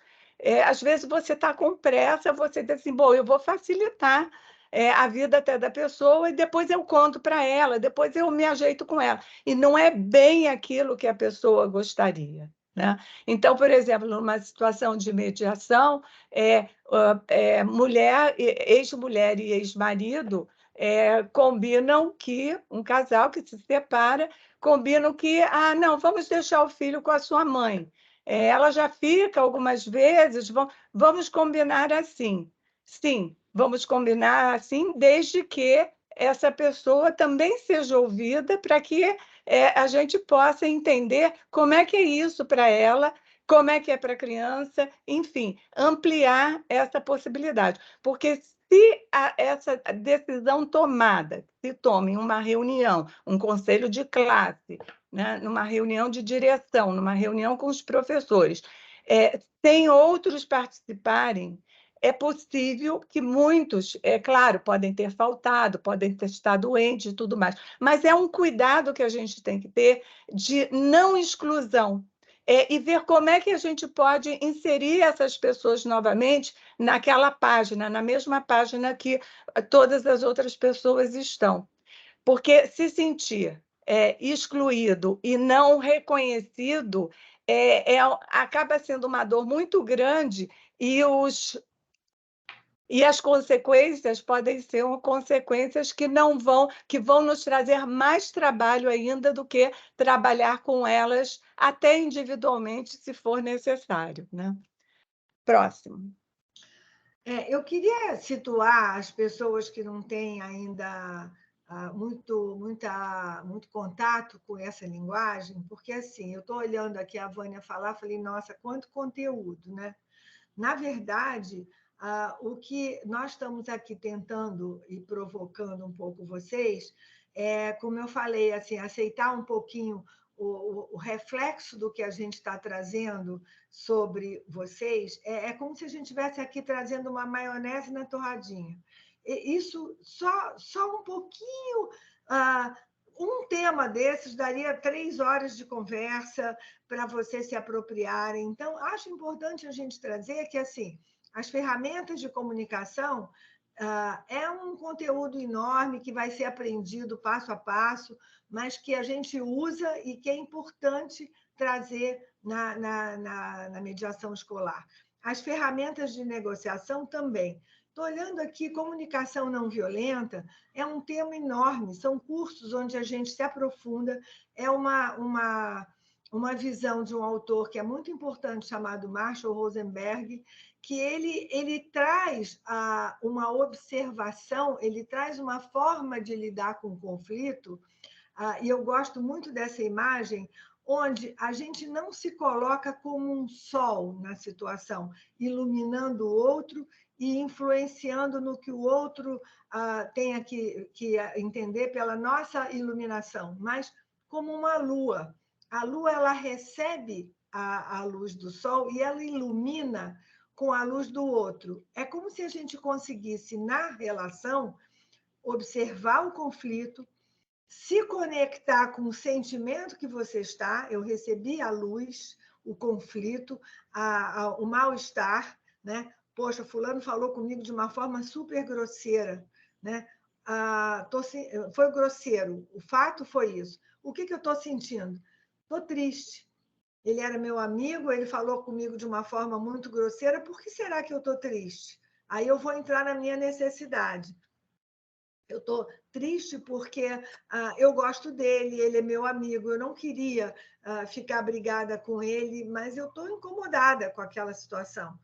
Às vezes você está com pressa, você diz assim, bom, eu vou facilitar a vida até da pessoa e depois eu conto para ela, depois eu me ajeito com ela. E não é bem aquilo que a pessoa gostaria, né? Então, por exemplo, numa situação de mediação, ex-mulher e ex-marido combinam que, um casal que se separa, combinam que, não, vamos deixar o filho com a sua mãe. Ela já fica algumas vezes, vamos combinar assim. Sim, vamos combinar assim, desde que essa pessoa também seja ouvida para que a gente possa entender como é que é isso para ela, como é que é para a criança, enfim, ampliar essa possibilidade. Porque se essa decisão tomada se toma em uma reunião, um conselho de classe, né, numa reunião de direção, numa reunião com os professores, sem outros participarem, é possível que muitos, claro, podem ter faltado, podem ter estado doentes e tudo mais, mas é um cuidado que a gente tem que ter de não exclusão, e ver como é que a gente pode inserir essas pessoas novamente naquela página, na mesma página que todas as outras pessoas estão. Porque se sentir excluído e não reconhecido acaba sendo uma dor muito grande e as consequências podem ser consequências que vão nos trazer mais trabalho ainda do que trabalhar com elas, até individualmente, se for necessário, né? Próximo. Eu queria situar as pessoas que não têm ainda muito contato com essa linguagem, porque assim, eu estou olhando aqui a Vânia falar, falei, nossa, quanto conteúdo, né? Na verdade, o que nós estamos aqui tentando e provocando um pouco vocês como eu falei, assim, aceitar um pouquinho o reflexo do que a gente está trazendo sobre vocês. É como se a gente estivesse aqui trazendo uma maionese na torradinha. Isso só um pouquinho. Um tema desses daria 3 horas de conversa para vocês se apropriarem. Então, acho importante a gente trazer que, assim, as ferramentas de comunicação é um conteúdo enorme que vai ser aprendido passo a passo, mas que a gente usa e que é importante trazer na mediação escolar. As ferramentas de negociação também. Estou olhando aqui, comunicação não violenta é um tema enorme, são cursos onde a gente se aprofunda, é uma visão de um autor que é muito importante, chamado Marshall Rosenberg, que ele traz uma observação, ele traz uma forma de lidar com o conflito, e eu gosto muito dessa imagem, onde a gente não se coloca como um sol na situação, iluminando o outro e influenciando no que o outro tenha que entender pela nossa iluminação, mas como uma lua. A lua ela recebe a luz do sol e ela ilumina com a luz do outro. É como se a gente conseguisse, na relação, observar o conflito, se conectar com o sentimento que você está. Eu recebi a luz, o conflito, o mal-estar, né? Poxa, fulano falou comigo de uma forma super grosseira, né? Foi grosseiro, o fato foi isso. O que eu estou sentindo? Estou triste. Ele era meu amigo, ele falou comigo de uma forma muito grosseira, por que será que eu estou triste? Aí eu vou entrar na minha necessidade. Eu estou triste porque eu gosto dele, ele é meu amigo, eu não queria ficar brigada com ele, mas eu estou incomodada com aquela situação.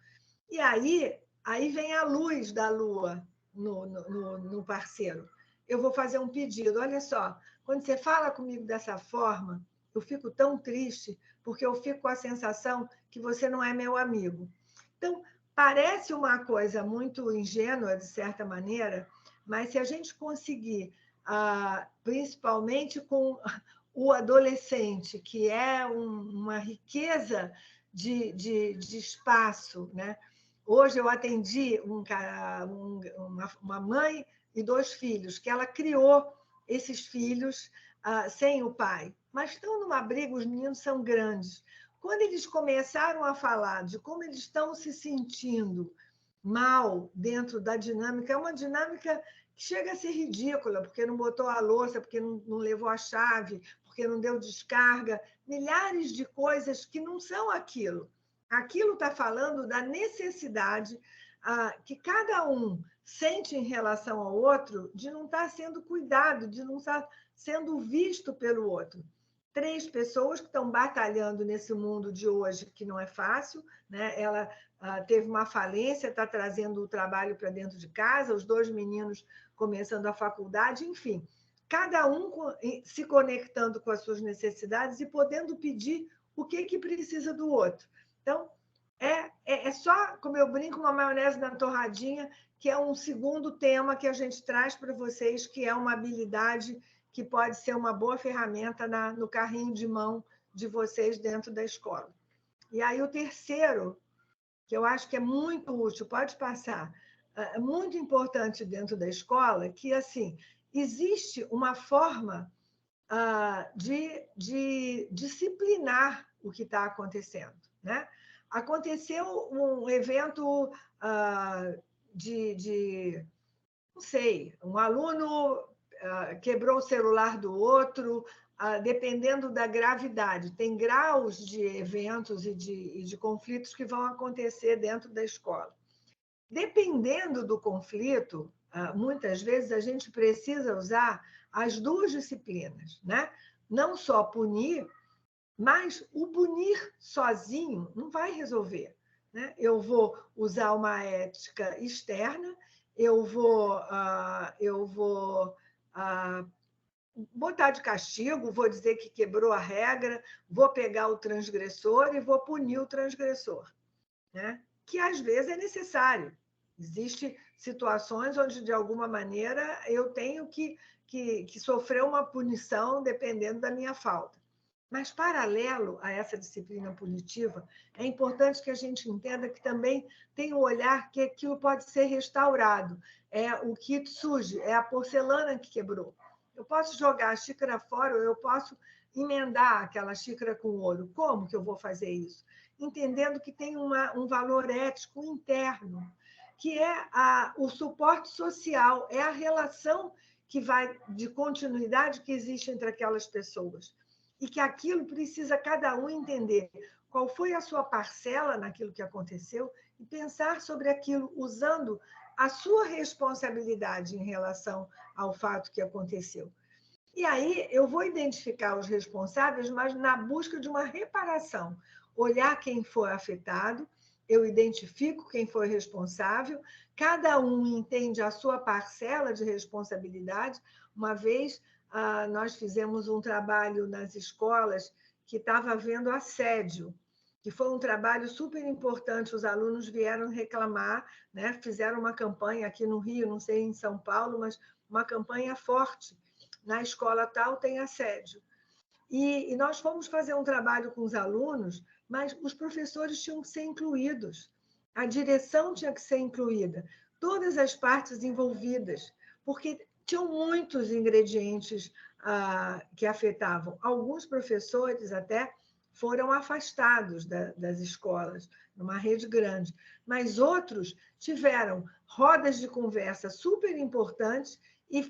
E aí vem a luz da lua no parceiro. Eu vou fazer um pedido, olha só, quando você fala comigo dessa forma, eu fico tão triste, porque eu fico com a sensação que você não é meu amigo. Então, parece uma coisa muito ingênua, de certa maneira, mas se a gente conseguir, principalmente com o adolescente, que é uma riqueza de espaço, né? Hoje eu atendi uma mãe e 2 filhos, que ela criou esses filhos sem o pai. mas estão numa briga, os meninos são grandes. Quando eles começaram a falar de como eles estão se sentindo mal dentro da dinâmica, é uma dinâmica que chega a ser ridícula, porque não botou a louça, porque não levou a chave, porque não deu descarga, milhares de coisas que não são aquilo. Aquilo está falando da necessidade que cada um sente em relação ao outro de não estar sendo cuidado, de não estar sendo visto pelo outro. 3 pessoas que estão batalhando nesse mundo de hoje, que não é fácil, né? Ela teve uma falência, está trazendo o trabalho para dentro de casa, os 2 meninos começando a faculdade, enfim, cada um se conectando com as suas necessidades e podendo pedir o que precisa do outro. Então, é só, como eu brinco, uma maionese na torradinha, que é um segundo tema que a gente traz para vocês, que é uma habilidade que pode ser uma boa ferramenta no carrinho de mão de vocês dentro da escola. E aí o terceiro, que eu acho que é muito útil, pode passar, é muito importante dentro da escola, que assim, existe uma forma de disciplinar o que está acontecendo, né? Aconteceu um evento não sei, um aluno quebrou o celular do outro, dependendo da gravidade. Tem graus de eventos e de conflitos que vão acontecer dentro da escola. Dependendo do conflito, muitas vezes a gente precisa usar as 2 disciplinas, né? Não só punir, mas o punir sozinho não vai resolver, né? Eu vou usar uma ética externa, eu vou botar de castigo, vou dizer que quebrou a regra, vou pegar o transgressor e vou punir o transgressor, né? Que às vezes é necessário. Existem situações onde, de alguma maneira, eu tenho que sofrer uma punição dependendo da minha falta. Mas, paralelo a essa disciplina punitiva, é importante que a gente entenda que também tem o olhar que aquilo pode ser restaurado. É o kintsugi, é a porcelana que quebrou. Eu posso jogar a xícara fora, ou eu posso emendar aquela xícara com ouro. Como que eu vou fazer isso? Entendendo que tem um valor ético interno, que é o suporte social, é a relação que vai de continuidade que existe entre aquelas pessoas. E que aquilo precisa cada um entender qual foi a sua parcela naquilo que aconteceu e pensar sobre aquilo usando a sua responsabilidade em relação ao fato que aconteceu. E aí eu vou identificar os responsáveis, mas na busca de uma reparação. Olhar quem foi afetado, eu identifico quem foi responsável, cada um entende a sua parcela de responsabilidade. Uma vez nós fizemos um trabalho nas escolas que estava havendo assédio, que foi um trabalho super importante, os alunos vieram reclamar, né? Fizeram uma campanha aqui no Rio, não sei em São Paulo, mas uma campanha forte. Na escola tal tem assédio. E nós fomos fazer um trabalho com os alunos, mas os professores tinham que ser incluídos, a direção tinha que ser incluída, todas as partes envolvidas, porque tinham muitos ingredientes que afetavam. Alguns professores até foram afastados das escolas, numa rede grande, mas outros tiveram rodas de conversa super importantes e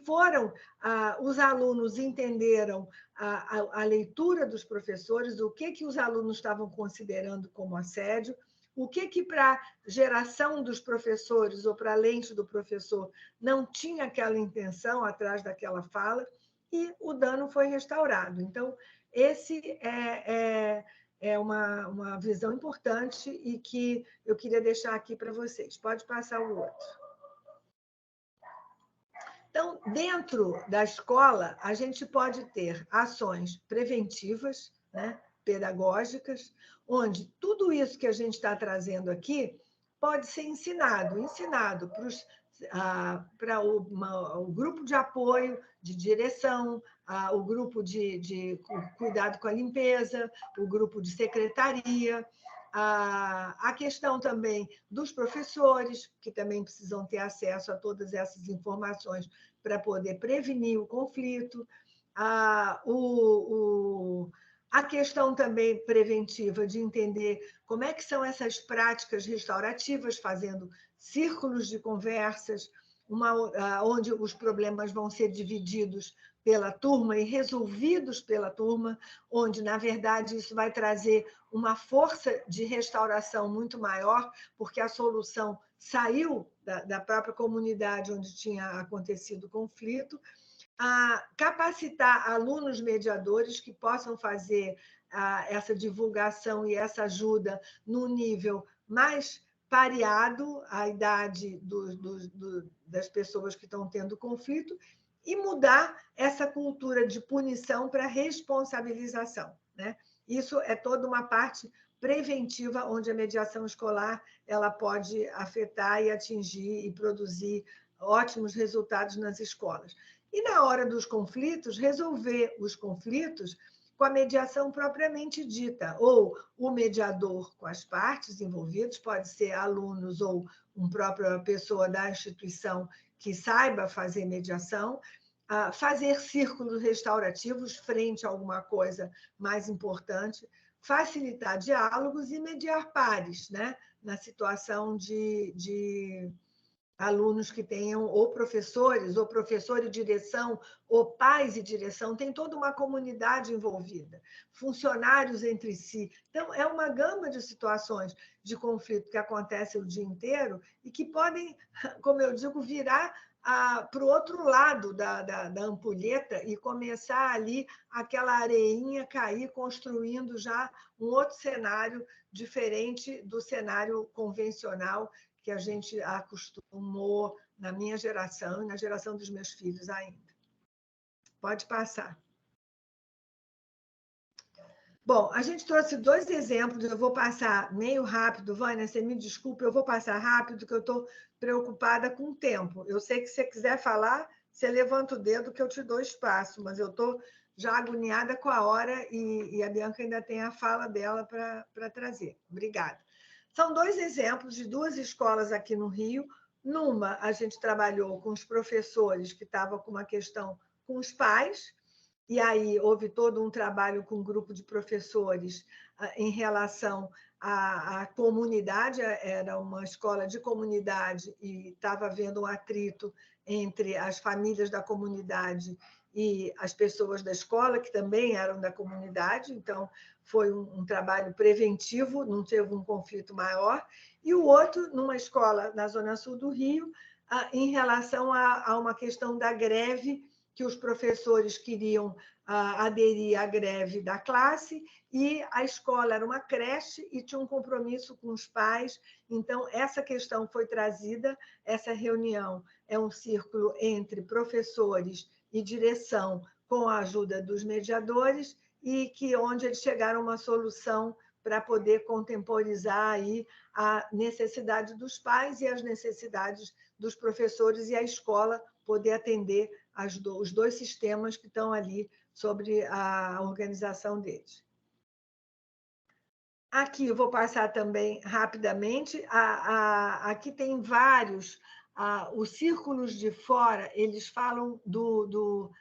os alunos entenderam a leitura dos professores, o que os alunos estavam considerando como assédio, o que para a geração dos professores ou para a lente do professor não tinha aquela intenção atrás daquela fala, e o dano foi restaurado. Então, esse é uma visão importante e que eu queria deixar aqui para vocês. Pode passar o outro. Então, dentro da escola, a gente pode ter ações preventivas, né, pedagógicas, onde tudo isso que a gente está trazendo aqui pode ser ensinado para o grupo de apoio, de direção, o grupo de cuidado com a limpeza, o grupo de secretaria, a questão também dos professores, que também precisam ter acesso a todas essas informações para poder prevenir o conflito. A questão também preventiva de entender como é que são essas práticas restaurativas, fazendo círculos de conversas, onde os problemas vão ser divididos pela turma e resolvidos pela turma, onde, na verdade, isso vai trazer uma força de restauração muito maior, porque a solução saiu da própria comunidade onde tinha acontecido o conflito. Capacitar alunos mediadores que possam fazer essa divulgação e essa ajuda no nível mais pareado à idade das pessoas que estão tendo conflito, e mudar essa cultura de punição para responsabilização, né? Isso é toda uma parte preventiva, onde a mediação escolar ela pode afetar e atingir e produzir ótimos resultados nas escolas. E, na hora dos conflitos, resolver os conflitos com a mediação propriamente dita, ou o mediador com as partes envolvidas, pode ser alunos ou uma própria pessoa da instituição que saiba fazer mediação, fazer círculos restaurativos frente a alguma coisa mais importante, facilitar diálogos e mediar pares, né? Na situação de alunos que tenham ou professor e direção, ou pais e direção, tem toda uma comunidade envolvida, funcionários entre si. Então, é uma gama de situações de conflito que acontecem o dia inteiro e que podem, como eu digo, virar para o outro lado da ampulheta e começar ali aquela areinha cair, construindo já um outro cenário diferente do cenário convencional que a gente acostumou na minha geração e na geração dos meus filhos ainda. Pode passar. Bom, a gente trouxe 2 exemplos, eu vou passar meio rápido, Vânia, você me desculpe, eu vou passar rápido, que eu estou preocupada com o tempo. Eu sei que se você quiser falar, você levanta o dedo que eu te dou espaço, mas eu estou já agoniada com a hora e a Bianca ainda tem a fala dela para trazer. Obrigada. São 2 exemplos de 2 escolas aqui no Rio. Numa, a gente trabalhou com os professores que estavam com uma questão com os pais, e aí houve todo um trabalho com um grupo de professores em relação à comunidade, era uma escola de comunidade e estava havendo um atrito entre as famílias da comunidade e as pessoas da escola, que também eram da comunidade, então foi um trabalho preventivo, não teve um conflito maior. E o outro, numa escola na Zona Sul do Rio, em relação a uma questão da greve, que os professores queriam aderir à greve da classe, e a escola era uma creche e tinha um compromisso com os pais, então essa questão foi trazida, essa reunião é um círculo entre professores e direção, com a ajuda dos mediadores, e onde eles chegaram a uma solução para poder contemporizar aí a necessidade dos pais e as necessidades dos professores, e a escola poder atender os 2 sistemas que estão ali sobre a organização deles. Aqui eu vou passar também rapidamente. Aqui tem vários. Os círculos de fora, eles falam do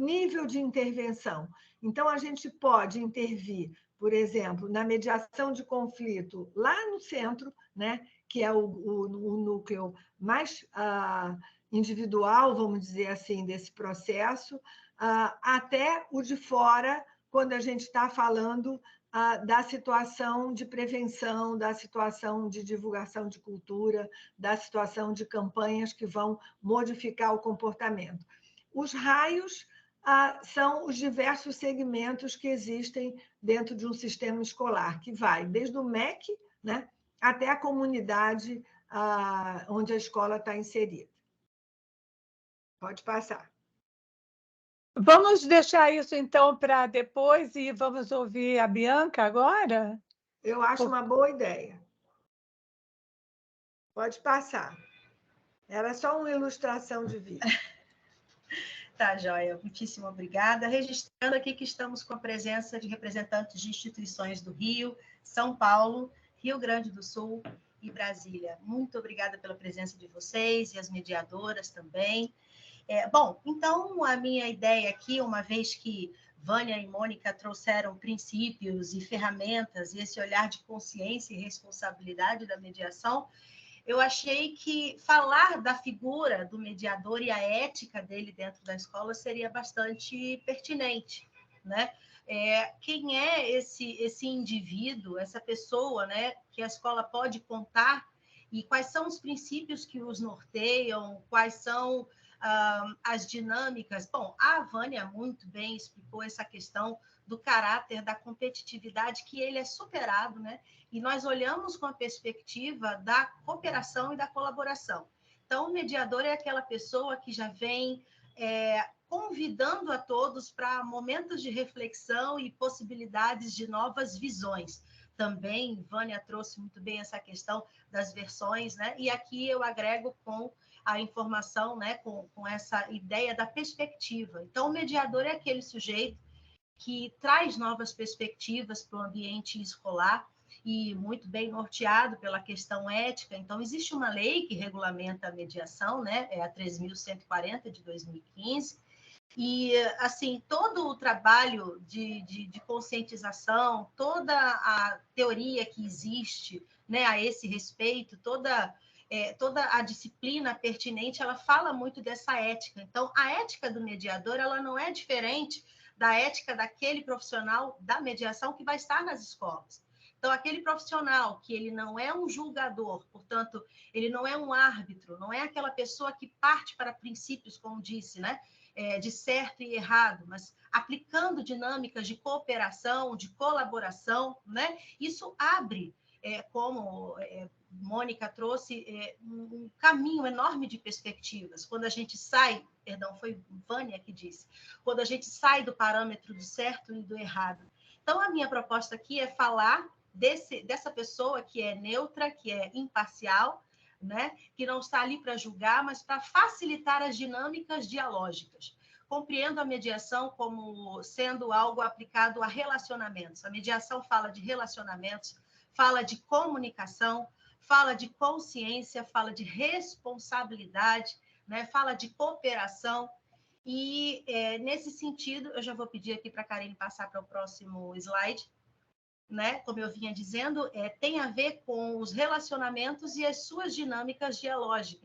nível de intervenção. Então, a gente pode intervir, por exemplo, na mediação de conflito lá no centro, né, que é o núcleo mais individual, vamos dizer assim, desse processo, até o de fora, quando a gente está falando da situação de prevenção, da situação de divulgação de cultura, da situação de campanhas que vão modificar o comportamento. Os raios são os diversos segmentos que existem dentro de um sistema escolar, que vai desde o MEC, né, até a comunidade onde a escola está inserida. Pode passar. Vamos deixar isso, então, para depois e vamos ouvir a Bianca agora? Eu acho uma boa ideia. Pode passar. Era só uma ilustração de vídeo. Tá, joia. Muitíssimo obrigada. Registrando aqui que estamos com a presença de representantes de instituições do Rio, São Paulo, Rio Grande do Sul e Brasília. Muito obrigada pela presença de vocês e as mediadoras também. Bom, então a minha ideia aqui, uma vez que Vânia e Mônica trouxeram princípios e ferramentas e esse olhar de consciência e responsabilidade da mediação, eu achei que falar da figura do mediador e a ética dele dentro da escola seria bastante pertinente, né? Quem é esse indivíduo, essa pessoa, né, que a escola pode contar e quais são os princípios que os norteiam, quais são as dinâmicas. Bom, a Vânia muito bem explicou essa questão do caráter da competitividade, que ele é superado, né? E nós olhamos com a perspectiva da cooperação e da colaboração. Então, o mediador é aquela pessoa que já vem convidando a todos para momentos de reflexão e possibilidades de novas visões. Também, Vânia trouxe muito bem essa questão das versões, né? E aqui eu agrego com a informação, né? Com essa ideia da perspectiva. Então, o mediador é aquele sujeito que traz novas perspectivas para o ambiente escolar e muito bem norteado pela questão ética. Então, existe uma lei que regulamenta a mediação, né? É a 3.140 de 2015. E, assim, todo o trabalho de conscientização, toda a teoria que existe, né, a esse respeito, toda a disciplina pertinente, ela fala muito dessa ética. Então, a ética do mediador, ela não é diferente da ética daquele profissional da mediação que vai estar nas escolas. Então, aquele profissional que ele não é um julgador, portanto, ele não é um árbitro, não é aquela pessoa que parte para princípios, como disse, né? De certo e errado, mas aplicando dinâmicas de cooperação, de colaboração, né? Isso abre, como Mônica trouxe, um caminho enorme de perspectivas. Quando a gente sai, perdão, foi Vânia que disse, quando a gente sai do parâmetro do certo e do errado. Então, a minha proposta aqui é falar dessa pessoa que é neutra, que é imparcial, né? Que não está ali para julgar, mas para facilitar as dinâmicas dialógicas. Compreendo a mediação como sendo algo aplicado a relacionamentos. A mediação fala de relacionamentos, fala de comunicação, fala de consciência, fala de responsabilidade, né? Fala de cooperação. E, nesse sentido, eu já vou pedir aqui para a Karine passar para o próximo slide, né? Como eu vinha dizendo, tem a ver com os relacionamentos e as suas dinâmicas dialógicas,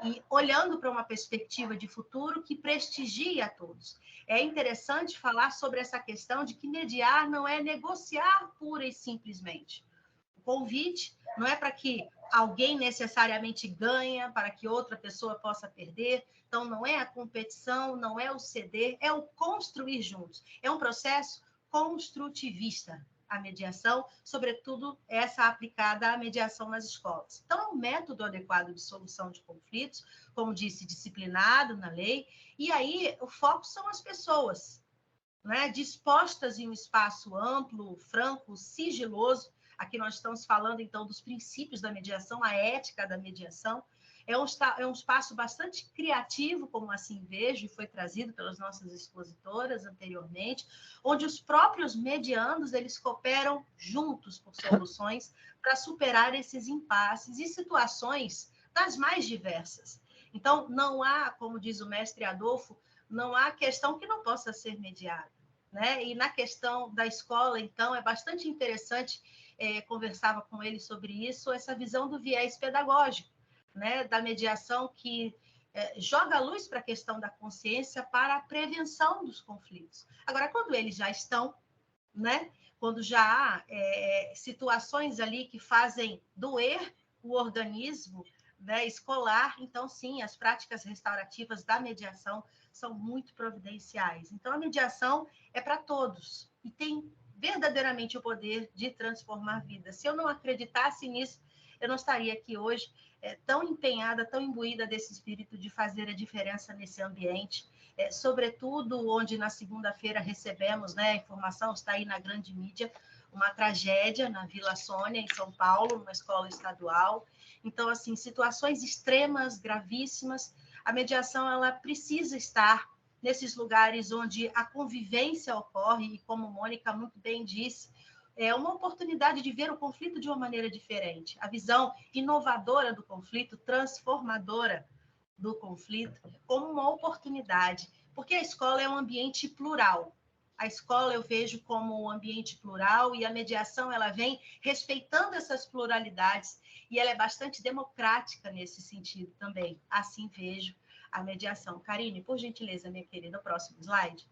e olhando para uma perspectiva de futuro que prestigie a todos. É interessante falar sobre essa questão de que mediar não é negociar pura e simplesmente. O convite não é para que alguém necessariamente ganhe, para que outra pessoa possa perder. Então, não é a competição, não é o ceder, é o construir juntos. É um processo construtivista, a mediação, sobretudo essa aplicada à mediação nas escolas. Então, é um método adequado de solução de conflitos, como disse, disciplinado na lei, e aí o foco são as pessoas, né, dispostas em um espaço amplo, franco, sigiloso. Aqui nós estamos falando, então, dos princípios da mediação, a ética da mediação. É um espaço bastante criativo, como assim vejo, e foi trazido pelas nossas expositoras anteriormente, onde os próprios mediandos, eles cooperam juntos por soluções para superar esses impasses e situações das mais diversas. Então, não há, como diz o mestre Adolfo, não há questão que não possa ser mediada, né? E na questão da escola, então, é bastante interessante, conversava com ele sobre isso, essa visão do viés pedagógico, né? Da mediação que joga a luz para a questão da consciência para a prevenção dos conflitos. Agora, quando eles já estão, né? Quando já há situações ali que fazem doer o organismo, né, escolar, então, sim, as práticas restaurativas da mediação são muito providenciais. Então, a mediação é para todos e tem verdadeiramente o poder de transformar vidas. Se eu não acreditasse nisso, eu não estaria aqui hoje tão empenhada, tão imbuída desse espírito de fazer a diferença nesse ambiente, sobretudo onde na segunda-feira recebemos, né, a informação está aí na grande mídia, uma tragédia na Vila Sônia, em São Paulo, numa escola estadual. Então, assim, situações extremas, gravíssimas, a mediação ela precisa estar nesses lugares onde a convivência ocorre, e como Mônica muito bem disse, é uma oportunidade de ver o conflito de uma maneira diferente. A visão inovadora do conflito, transformadora, do conflito como uma oportunidade, porque a escola é um ambiente plural. A escola eu vejo como um ambiente plural e a mediação ela vem respeitando essas pluralidades e ela é bastante democrática nesse sentido também. Assim vejo a mediação. Karine, por gentileza, minha querida, o próximo slide.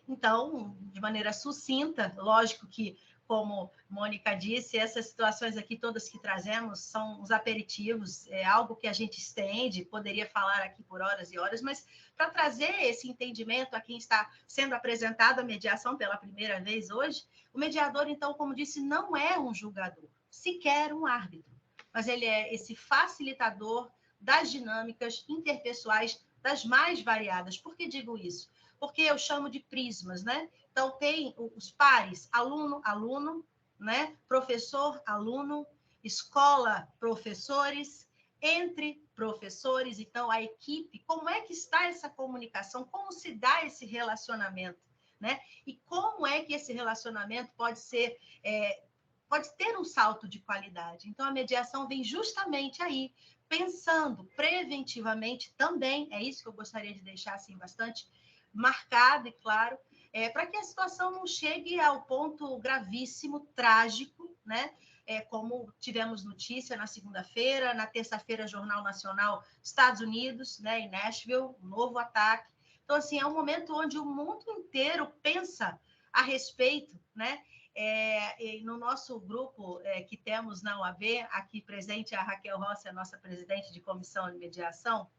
Então, de maneira sucinta, lógico que, como Mônica disse, essas situações aqui todas que trazemos são os aperitivos, é algo que a gente estende, poderia falar aqui por horas e horas, mas para trazer esse entendimento a quem está sendo apresentada a mediação pela primeira vez hoje, o mediador, então, como disse, não é um julgador, sequer um árbitro, mas ele é esse facilitador das dinâmicas interpessoais das mais variadas. Por que digo isso? Porque eu chamo de prismas, né? Então, tem os pares, aluno, aluno, né? Professor, aluno, escola, professores, entre professores, então, a equipe, como é que está essa comunicação, como se dá esse relacionamento, né? E como é que esse relacionamento pode ser, pode ter um salto de qualidade. Então, a mediação vem justamente aí, pensando preventivamente também, é isso que eu gostaria de deixar, assim, bastante marcado e claro, para que a situação não chegue ao ponto gravíssimo, trágico, né? Como tivemos notícia na segunda-feira, na terça-feira, Jornal Nacional, Estados Unidos, né, em Nashville, um novo ataque. Então, assim, é um momento onde o mundo inteiro pensa a respeito, né? No nosso grupo que temos na UAB, aqui presente a Raquel Rossi, a nossa presidente de comissão de mediação,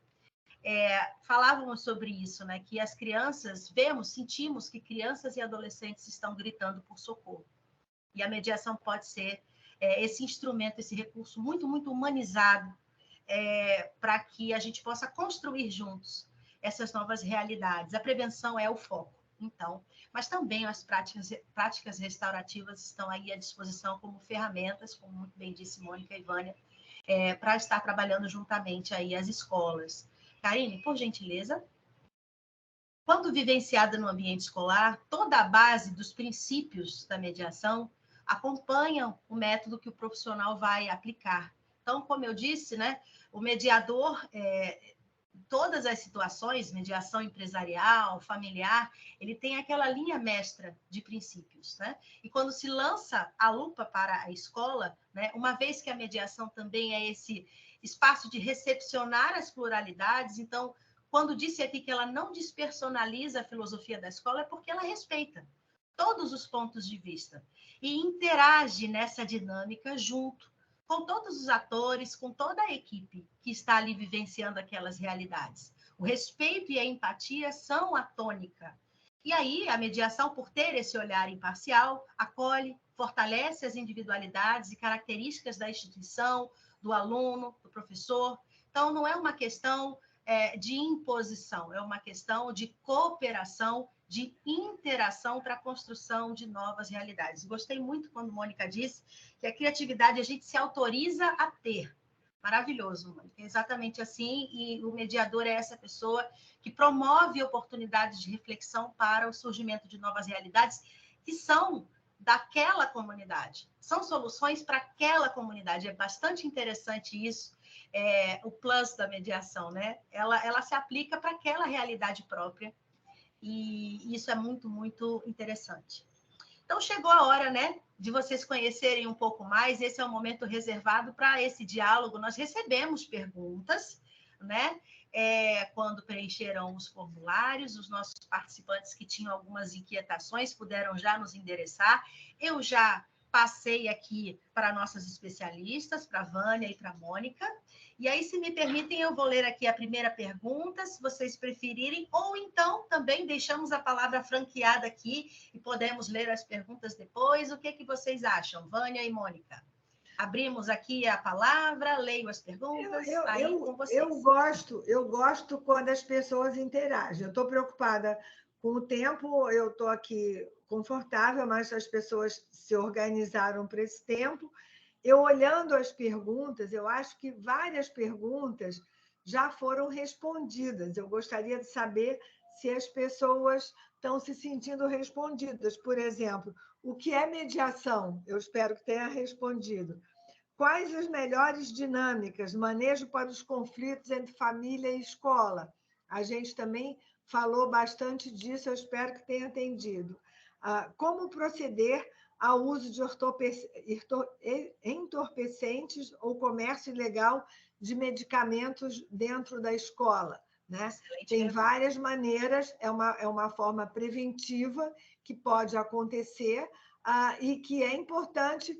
falávamos sobre isso, né? Que as crianças, sentimos que crianças e adolescentes estão gritando por socorro. E a mediação pode ser esse instrumento, esse recurso muito, muito humanizado para que a gente possa construir juntos essas novas realidades. A prevenção é o foco, então, mas também as práticas restaurativas estão aí à disposição como ferramentas, como muito bem disse Mônica e Vânia, para estar trabalhando juntamente aí as escolas. Karine, por gentileza. Quando vivenciada no ambiente escolar, toda a base dos princípios da mediação acompanham o método que o profissional vai aplicar. Então, como eu disse, né, o mediador, todas as situações, mediação empresarial, familiar, ele tem aquela linha mestra de princípios, né? E quando se lança a lupa para a escola, né, uma vez que a mediação também é esse espaço de recepcionar as pluralidades, então, quando disse aqui que ela não despersonaliza a filosofia da escola, é porque ela respeita todos os pontos de vista e interage nessa dinâmica junto com todos os atores, com toda a equipe que está ali vivenciando aquelas realidades. O respeito e a empatia são a tônica. E aí, a mediação, por ter esse olhar imparcial, acolhe, fortalece as individualidades e características da instituição, do aluno, do professor. Então, não é uma questão de imposição, é uma questão de cooperação, de interação para a construção de novas realidades. Gostei muito quando Mônica disse que a criatividade a gente se autoriza a ter. Maravilhoso, Mônica. É exatamente assim, e o mediador é essa pessoa que promove oportunidades de reflexão para o surgimento de novas realidades que são daquela comunidade. São soluções para aquela comunidade. É bastante interessante isso, o plus da mediação, né? Ela se aplica para aquela realidade própria e isso é muito, muito interessante. Então, chegou a hora, né, de vocês conhecerem um pouco mais. Esse é o momento reservado para esse diálogo. Nós recebemos perguntas, né? Quando preencheram os formulários, os nossos participantes que tinham algumas inquietações puderam já nos endereçar. Eu já passei aqui para nossas especialistas, para a Vânia e para a Mônica. E aí, se me permitem, eu vou ler aqui a primeira pergunta, se vocês preferirem, ou então também deixamos a palavra franqueada aqui e podemos ler as perguntas depois. O que vocês acham, Vânia e Mônica? Abrimos aqui a palavra, leio as perguntas, com vocês. Eu gosto quando as pessoas interagem. Eu estou preocupada com o tempo, eu estou aqui confortável, mas as pessoas se organizaram para esse tempo. Eu olhando as perguntas, eu acho que várias perguntas já foram respondidas. Eu gostaria de saber se as pessoas estão se sentindo respondidas. Por exemplo, o que é mediação? Eu espero que tenha respondido. quais as melhores dinâmicas, manejo para os conflitos entre família e escola. A gente também falou bastante disso, eu espero que tenha atendido. Como proceder ao uso de entorpecentes ou comércio ilegal de medicamentos dentro da escola, né? Tem várias maneiras, é uma forma preventiva que pode acontecer e que é importante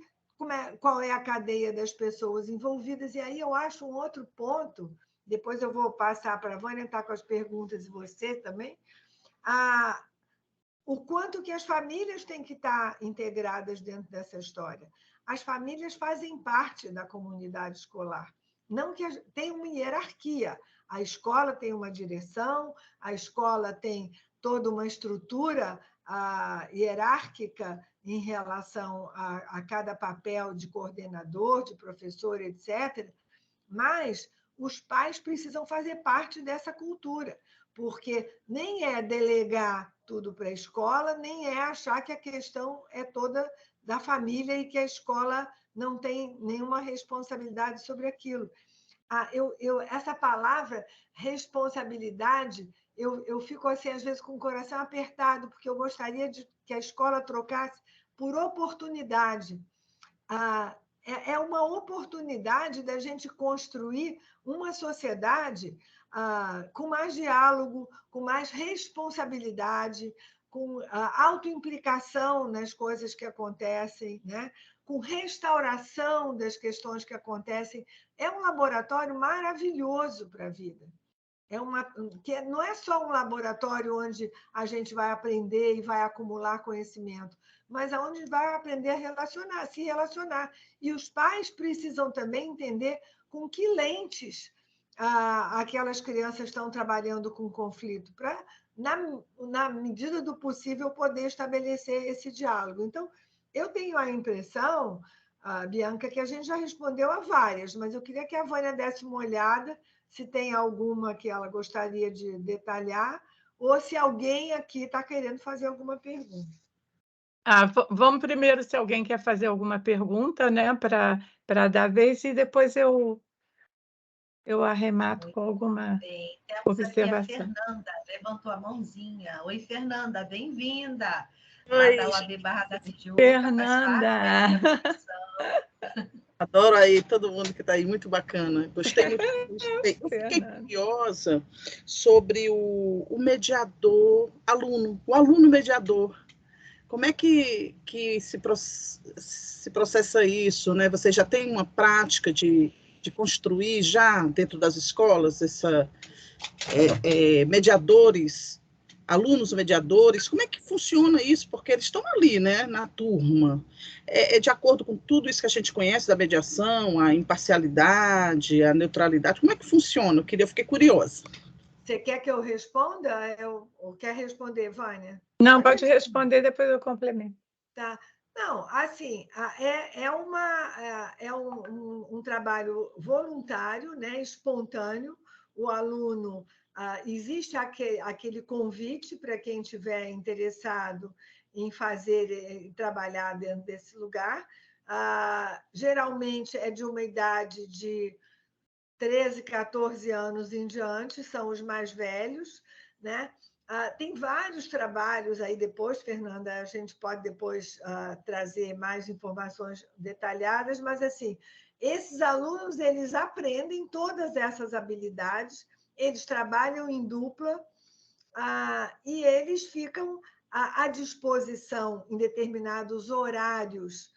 qual é a cadeia das pessoas envolvidas. E aí eu acho um outro ponto, depois eu vou passar para a Vânia estar com as perguntas e você também, o quanto que as famílias têm que estar integradas dentro dessa história. As famílias fazem parte da comunidade escolar, não que tem uma hierarquia. A escola tem uma direção, a escola tem toda uma estrutura hierárquica em relação a cada papel de coordenador, de professor, etc. Mas os pais precisam fazer parte dessa cultura, porque nem é delegar tudo para a escola, nem é achar que a questão é toda da família e que a escola não tem nenhuma responsabilidade sobre aquilo. Essa palavra responsabilidade, eu fico assim, às vezes, com o coração apertado, porque eu gostaria que a escola trocasse por oportunidade. É uma oportunidade da gente construir uma sociedade com mais diálogo, com mais responsabilidade, com autoimplicação nas coisas que acontecem, né? Com restauração das questões que acontecem. É um laboratório maravilhoso para a vida. Que não é só um laboratório onde a gente vai aprender e vai acumular conhecimento, mas onde vai aprender a se relacionar. E os pais precisam também entender com que lentes aquelas crianças estão trabalhando com conflito, para, na medida do possível, poder estabelecer esse diálogo. Então, eu tenho a impressão, Bianca, que a gente já respondeu a várias, mas eu queria que a Vânia desse uma olhada, se tem alguma que ela gostaria de detalhar, ou se alguém aqui está querendo fazer alguma pergunta. Vamos primeiro, se alguém quer fazer alguma pergunta, né, para dar vez, e depois eu arremato com alguma observação. Aqui a Fernanda levantou a mãozinha. Oi, Fernanda, bem-vinda. Oi, da UAB Barra da Tijuca. Fernanda. Adoro aí todo mundo que está aí, muito bacana. Gostei muito. Eu fiquei curiosa sobre o mediador aluno, o aluno mediador. Como é que se processa isso, né? Você já tem uma prática de construir já dentro das escolas mediadores, alunos mediadores? Como é que funciona isso? Porque eles estão ali, né, na turma. É de acordo com tudo isso que a gente conhece da mediação, a imparcialidade, a neutralidade. Como é que funciona? Eu fiquei curiosa. Você quer que eu responda? Ou quer responder, Vânia? Não, pode responder, depois eu complemento. Tá. Não, assim, é um trabalho voluntário, né, espontâneo. O aluno, existe aquele convite para quem estiver interessado em trabalhar dentro desse lugar. Geralmente é de uma idade de 13, 14 anos em diante, são os mais velhos, né? Tem vários trabalhos aí depois, Fernanda, a gente pode depois trazer mais informações detalhadas, mas, assim, esses alunos, eles aprendem todas essas habilidades, eles trabalham em dupla e eles ficam à disposição em determinados horários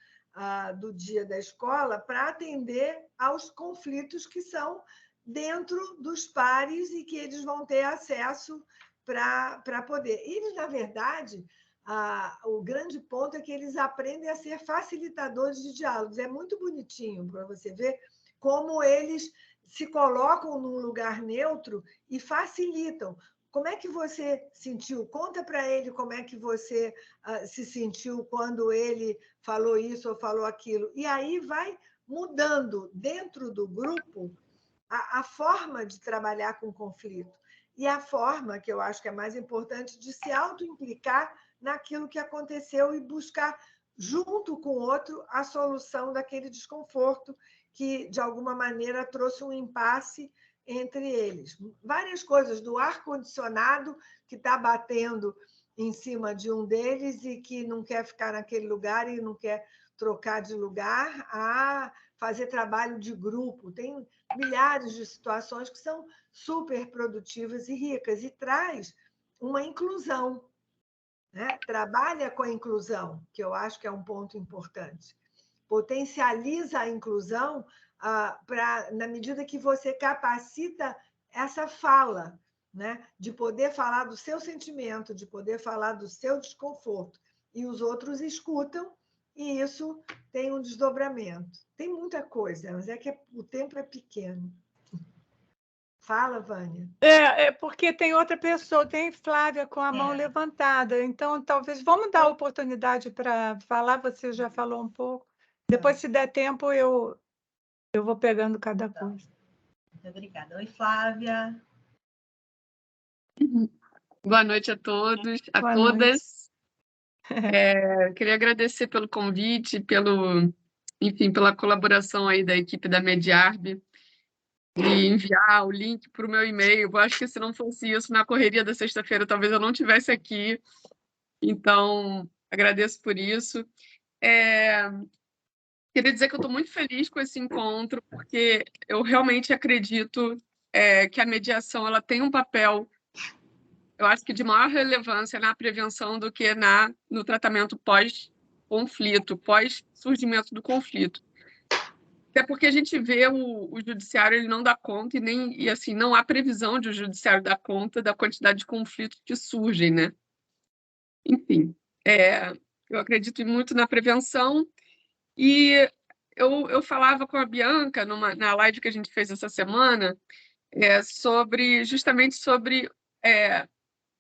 do dia da escola para atender aos conflitos que são dentro dos pares e que eles vão ter acesso para poder. Eles, na verdade, o grande ponto é que eles aprendem a ser facilitadores de diálogos. É muito bonitinho para você ver como eles se colocam num lugar neutro e facilitam. Como é que você sentiu? Conta para ele como é que você se sentiu quando ele falou isso ou falou aquilo. E aí vai mudando dentro do grupo a forma de trabalhar com conflito e a forma, que eu acho que é mais importante, de se autoimplicar naquilo que aconteceu e buscar junto com o outro, a solução daquele desconforto que, de alguma maneira, trouxe um impasse entre eles. Várias coisas, do ar-condicionado que está batendo em cima de um deles e que não quer ficar naquele lugar e não quer trocar de lugar, a fazer trabalho de grupo. Tem milhares de situações que são super produtivas e ricas e traz uma inclusão, né? Trabalha com a inclusão, que eu acho que é um ponto importante. Potencializa a inclusão na medida que você capacita essa fala, né? De poder falar do seu sentimento, de poder falar do seu desconforto, e os outros escutam, e isso tem um desdobramento. Tem muita coisa, mas é que o tempo é pequeno. Fala, Vânia. Porque tem outra pessoa, tem Flávia com a mão levantada, então talvez vamos dar a oportunidade para falar, você já falou um pouco. Depois, se der tempo, eu vou pegando cada coisa. Muito obrigada. Oi, Flávia. Boa noite a todos, a Boa todas. Queria agradecer pelo convite, pela colaboração aí da equipe da Mediarb, de enviar o link para o meu e-mail. Eu acho que se não fosse isso, na correria da sexta-feira, talvez eu não estivesse aqui. Então, agradeço por isso. Queria dizer que eu estou muito feliz com esse encontro, porque eu realmente acredito que a mediação ela tem um papel, eu acho que de maior relevância na prevenção do que no tratamento pós-conflito, pós-surgimento do conflito. Até porque a gente vê o judiciário ele não dá conta e assim, não há previsão de o judiciário dar conta da quantidade de conflitos que surgem, né? Enfim, eu acredito muito na prevenção e eu falava com a Bianca na live que a gente fez essa semana justamente sobre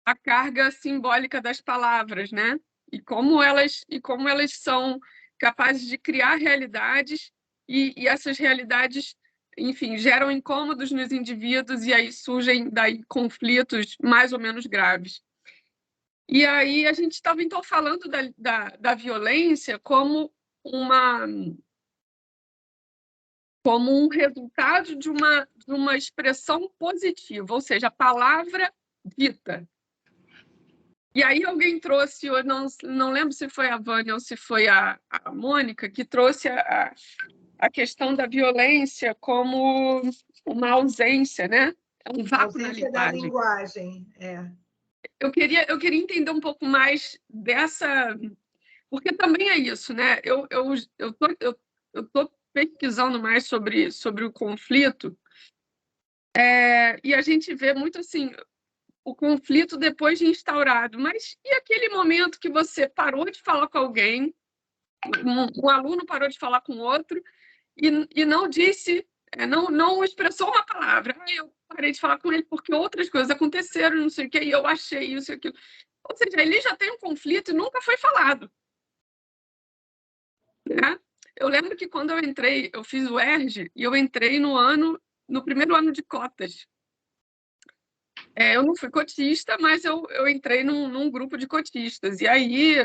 a carga simbólica das palavras, né? E como elas são capazes de criar realidades e essas realidades, enfim, geram incômodos nos indivíduos e aí surgem daí conflitos mais ou menos graves. E aí a gente estava então falando da violência como um resultado de uma expressão positiva, ou seja, a palavra dita. E aí alguém trouxe, eu não lembro se foi a Vânia ou se foi a Mônica, que trouxe a questão da violência como uma ausência, né? Um vácuo na linguagem. Da linguagem, Eu queria entender um pouco mais dessa... Porque também é isso, né? Eu tô pesquisando mais sobre o conflito e a gente vê muito assim... o conflito depois de instaurado. Mas e aquele momento que você parou de falar com alguém, um aluno parou de falar com outro e não disse, não expressou uma palavra. Eu parei de falar com ele porque outras coisas aconteceram, não sei o quê, e eu achei isso e aquilo. Ou seja, ele já tem um conflito e nunca foi falado. Né? Eu lembro que quando eu fiz o ERJ e eu entrei no primeiro ano de cotas. Eu não fui cotista, mas eu entrei num grupo de cotistas. E aí,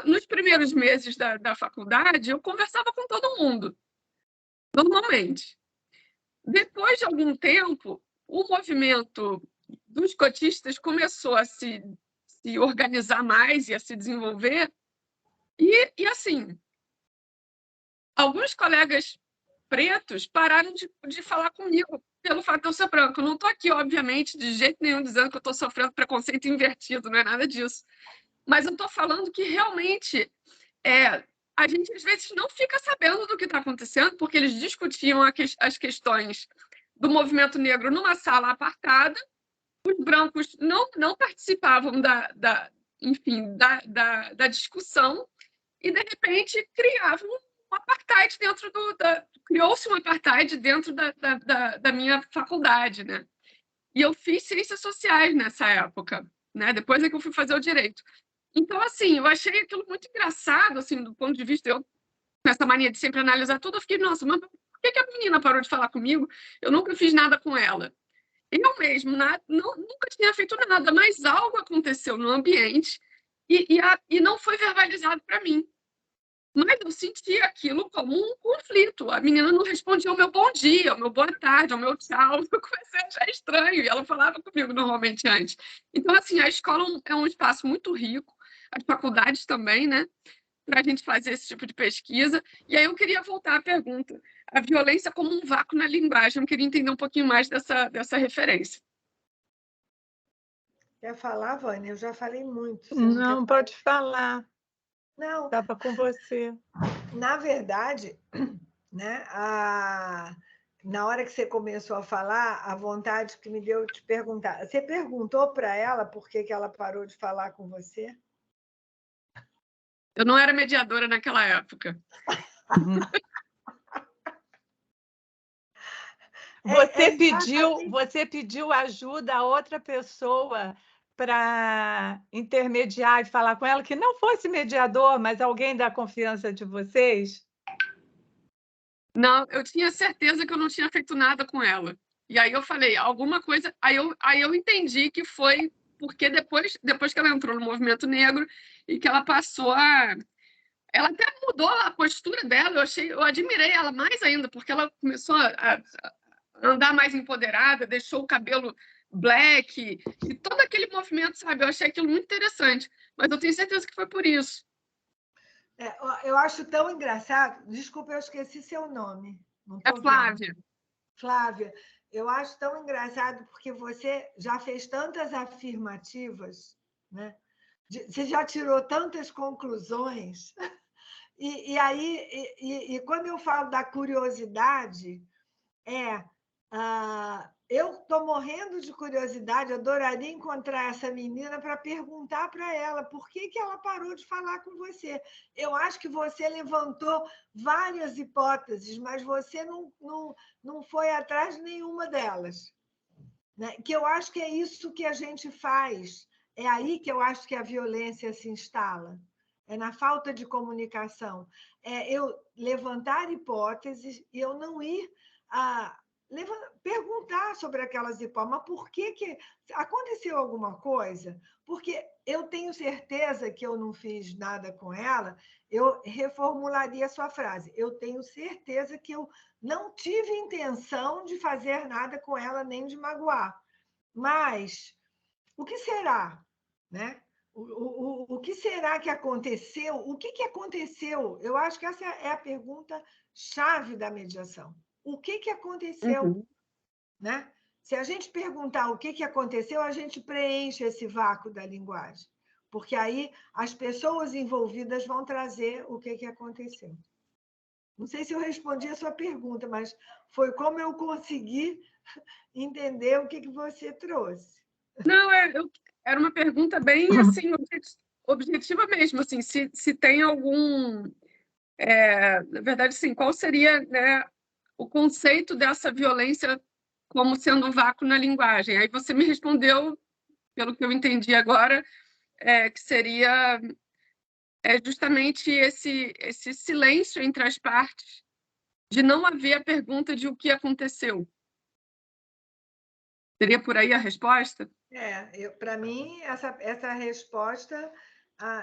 nos primeiros meses da faculdade, eu conversava com todo mundo, normalmente. Depois de algum tempo, o movimento dos cotistas começou a se organizar mais e a se desenvolver. E assim, alguns colegas pretos pararam de falar comigo pelo fato de eu ser branca. Eu não estou aqui, obviamente, de jeito nenhum dizendo que eu estou sofrendo preconceito invertido, não é nada disso. Mas eu estou falando que realmente a gente, às vezes, não fica sabendo do que está acontecendo, porque eles discutiam as questões do movimento negro numa sala apartada, os brancos não participavam da discussão e, de repente, criavam um apartheid criou-se um apartheid dentro da minha faculdade, né? E eu fiz ciências sociais nessa época, né? Depois é que eu fui fazer o direito. Então, assim, eu achei aquilo muito engraçado, assim, do ponto de vista, eu, nessa mania de sempre analisar tudo, eu fiquei, nossa, mas por que a menina parou de falar comigo? Eu nunca fiz nada com ela. Eu mesmo nunca tinha feito nada, mas algo aconteceu no ambiente E não foi verbalizado para mim. Mas eu senti aquilo como um conflito. A menina não respondia o meu bom dia, o meu boa tarde, o meu tchau. Eu comecei a achar estranho. E ela falava comigo normalmente antes. Então, assim, a escola é um espaço muito rico. As faculdades também, né? Para a gente fazer esse tipo de pesquisa. E aí eu queria voltar à pergunta. A violência como um vácuo na linguagem. Eu queria entender um pouquinho mais dessa referência. Quer falar, Vânia? Eu já falei muito. Você não pode falar. Não. Estava com você. Na verdade, né, na hora que você começou a falar, a vontade que me deu te perguntar. Você perguntou para ela por que ela parou de falar com você? Eu não era mediadora naquela época. Você pediu ajuda a outra pessoa para intermediar e falar com ela, que não fosse mediador, mas alguém da confiança de vocês? Não, eu tinha certeza que eu não tinha feito nada com ela. E aí eu falei, alguma coisa. Aí eu entendi que foi porque depois que ela entrou no movimento negro e que ela passou a. Ela até mudou a postura dela, eu admirei ela mais ainda, porque ela começou a andar mais empoderada, deixou o cabelo black, e todo aquele movimento, sabe? Eu achei aquilo muito interessante. Mas eu tenho certeza que foi por isso. Eu acho tão engraçado. Desculpa, eu esqueci seu nome. Não É tô Flávia. vendo. Flávia, eu acho tão engraçado porque você já fez tantas afirmativas, né? Você já tirou tantas conclusões. E quando eu falo da curiosidade, eu estou morrendo de curiosidade, adoraria encontrar essa menina para perguntar para ela por que ela parou de falar com você. Eu acho que você levantou várias hipóteses, mas você não foi atrás de nenhuma delas. Né? Que eu acho que é isso que a gente faz. É aí que eu acho que a violência se instala. É na falta de comunicação. É eu levantar hipóteses e eu não ir perguntar sobre aquelas hipóteses. Mas por que aconteceu alguma coisa? Porque eu tenho certeza que eu não fiz nada com ela, eu reformularia a sua frase. Eu tenho certeza que eu não tive intenção de fazer nada com ela, nem de magoar. Mas o que será? Né? O que será que aconteceu? O que aconteceu? Eu acho que essa é a pergunta-chave da mediação. O que aconteceu? Uhum. Né? Se a gente perguntar o que aconteceu, a gente preenche esse vácuo da linguagem. Porque aí as pessoas envolvidas vão trazer o que aconteceu. Não sei se eu respondi a sua pergunta, mas foi como eu consegui entender o que você trouxe. Não, era uma pergunta bem assim, objetiva mesmo, assim, se tem algum... na verdade, assim, qual seria, né, o conceito dessa violência como sendo um vácuo na linguagem? Aí você me respondeu, pelo que eu entendi agora, que seria justamente esse silêncio entre as partes, de não haver a pergunta de o que aconteceu. Seria por aí a resposta? Para mim, essa resposta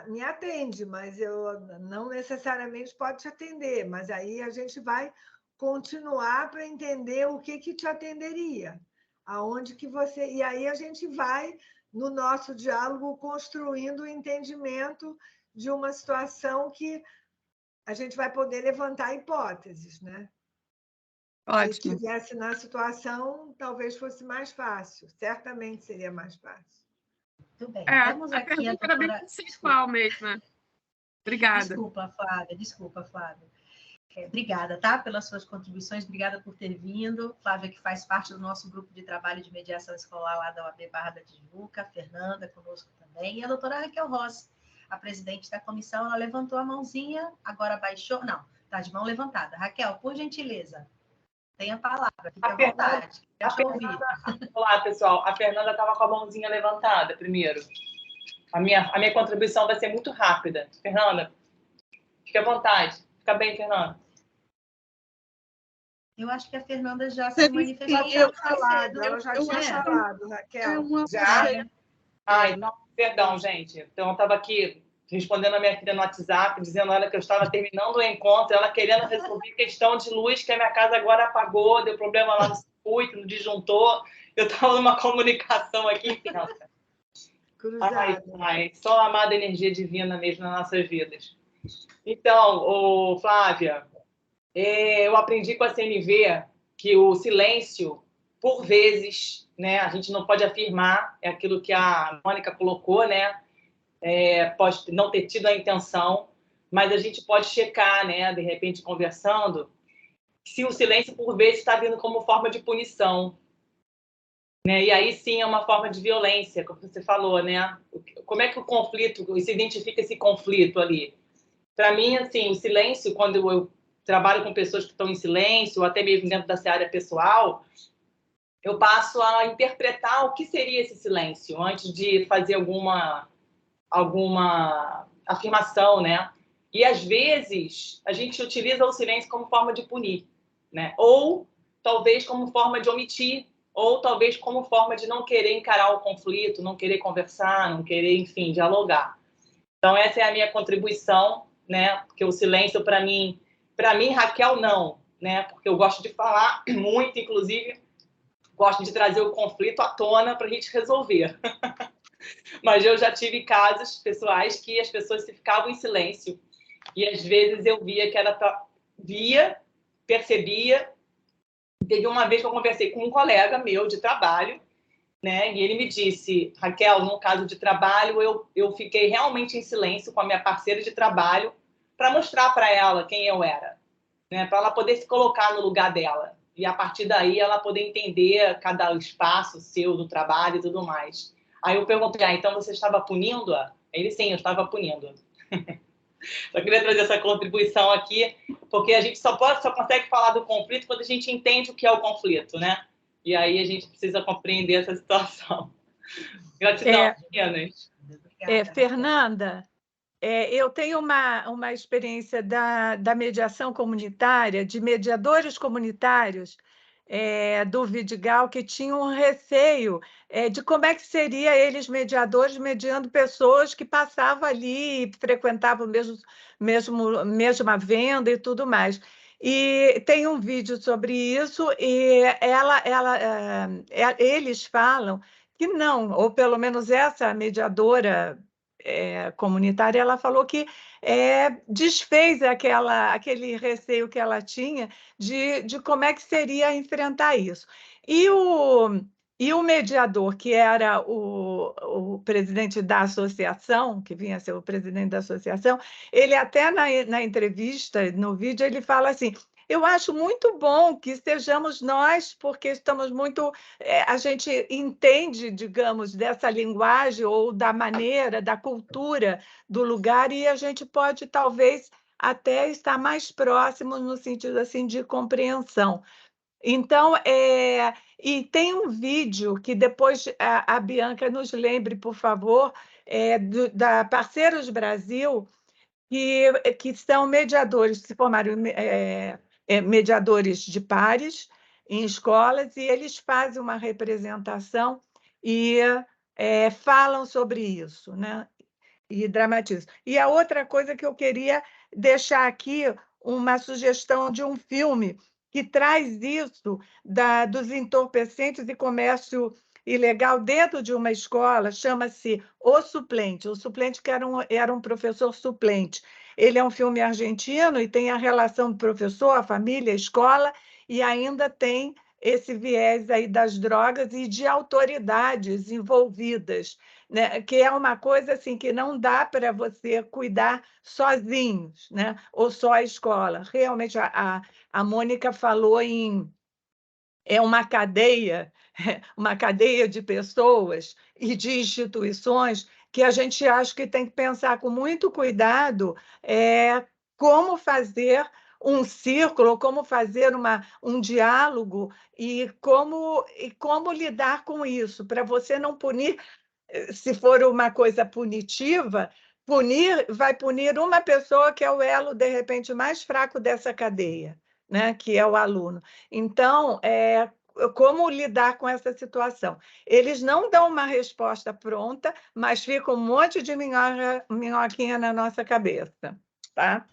me atende, mas eu não necessariamente pode te atender, mas aí a gente vai continuar para entender o que te atenderia, aonde que você... E aí a gente vai, no nosso diálogo, construindo o entendimento de uma situação que a gente vai poder levantar hipóteses, né? Ótimo. Se estivesse na situação, talvez fosse mais fácil. Certamente seria mais fácil. Muito bem. Temos aqui a pergunta era bem conceitual mesmo. Obrigada. Desculpa, Flávia. Obrigada, tá? Pelas suas contribuições, obrigada por ter vindo. Flávia, que faz parte do nosso grupo de trabalho de mediação escolar lá da UAB Barra da Tijuca, a Fernanda conosco também, e a doutora Raquel Rossi, a presidente da comissão, ela levantou a mãozinha, agora baixou, não, está de mão levantada. Raquel, por gentileza, tenha a palavra, fique à vontade. Olá, pessoal. A Fernanda estava com a mãozinha levantada primeiro. A minha contribuição vai ser muito rápida. Fernanda, fique à vontade. Fica bem, Fernanda. Eu acho que a Fernanda já se manifestou. Ela já tinha falado, Raquel. Já? Então, Perdão, gente. Então, eu estava aqui respondendo a minha filha no WhatsApp, dizendo a ela que eu estava terminando o encontro, ela querendo resolver questão de luz, que a minha casa agora apagou, deu problema lá no circuito, no disjuntor. Eu estava numa comunicação aqui intensa. Ai, só a amada energia divina mesmo nas nossas vidas. Então, Flávia, eu aprendi com a CNV que o silêncio, por vezes, né, a gente não pode afirmar, é aquilo que a Mônica colocou, né? Pode não ter tido a intenção, mas a gente pode checar, né, de repente conversando, se o silêncio por vezes está vindo como forma de punição, né? E aí sim é uma forma de violência, como você falou, né? Como é que o conflito, se identifica esse conflito ali? Para mim, assim, o silêncio, quando eu trabalho com pessoas que estão em silêncio, ou até mesmo dentro da área pessoal, eu passo a interpretar o que seria esse silêncio antes de fazer alguma afirmação, né? E às vezes a gente utiliza o silêncio como forma de punir, né? Ou talvez como forma de omitir, ou talvez como forma de não querer encarar o conflito, não querer conversar, não querer, enfim, dialogar. Então essa é a minha contribuição, né? Porque o silêncio para mim, Raquel, não, né? Porque eu gosto de falar muito, inclusive gosto de trazer o conflito à tona para a gente resolver. Mas eu já tive casos pessoais que as pessoas ficavam em silêncio e às vezes eu via que percebia. Teve uma vez que eu conversei com um colega meu de trabalho, né? E ele me disse, Raquel, no caso de trabalho, eu fiquei realmente em silêncio com a minha parceira de trabalho para mostrar para ela quem eu era, né? Para ela poder se colocar no lugar dela. E a partir daí ela poder entender cada espaço seu do trabalho e tudo mais. Aí eu perguntei, então você estava punindo-a? Ele, sim, eu estava punindo. Só queria trazer essa contribuição aqui, porque a gente só consegue falar do conflito quando a gente entende o que é o conflito, né? E aí a gente precisa compreender essa situação. Gratidão, meninas. Fernanda, eu tenho uma experiência da mediação comunitária, de mediadores comunitários do Vidigal, que tinham um receio de como é que seria eles mediadores, mediando pessoas que passavam ali e frequentavam mesma venda e tudo mais. E tem um vídeo sobre isso, e eles falam que não, ou pelo menos essa mediadora comunitária, ela falou que desfez aquele receio que ela tinha de como é que seria enfrentar isso. E o mediador, que era o presidente da associação, que vinha a ser o presidente da associação, ele até na entrevista, no vídeo, ele fala assim, eu acho muito bom que sejamos nós, porque estamos muito... a gente entende, digamos, dessa linguagem ou da maneira, da cultura do lugar, e a gente pode, talvez, até estar mais próximo no sentido assim, de compreensão. Então, e tem um vídeo que depois a Bianca nos lembre, por favor, da Parceiros Brasil, que são mediadores, se formaram mediadores de pares em escolas, e eles fazem uma representação e falam sobre isso, né? E dramatizam. E a outra coisa que eu queria deixar aqui, uma sugestão de um filme que traz isso dos entorpecentes e comércio ilegal dentro de uma escola, chama-se O Suplente. O Suplente, que era um professor suplente. Ele é um filme argentino e tem a relação do professor, a família, a escola, e ainda tem esse viés aí das drogas e de autoridades envolvidas, né? Que é uma coisa assim que não dá para você cuidar sozinhos, né? Ou só a escola. Realmente, a Mônica falou em uma cadeia de pessoas e de instituições que a gente acha que tem que pensar com muito cuidado como fazer um círculo, como fazer um diálogo e como lidar com isso, para você não punir, se for uma coisa punitiva, vai punir uma pessoa que é o elo, de repente, mais fraco dessa cadeia, né? Que é o aluno. Então, como lidar com essa situação. Eles não dão uma resposta pronta, mas fica um monte de minhoquinha na nossa cabeça, tá?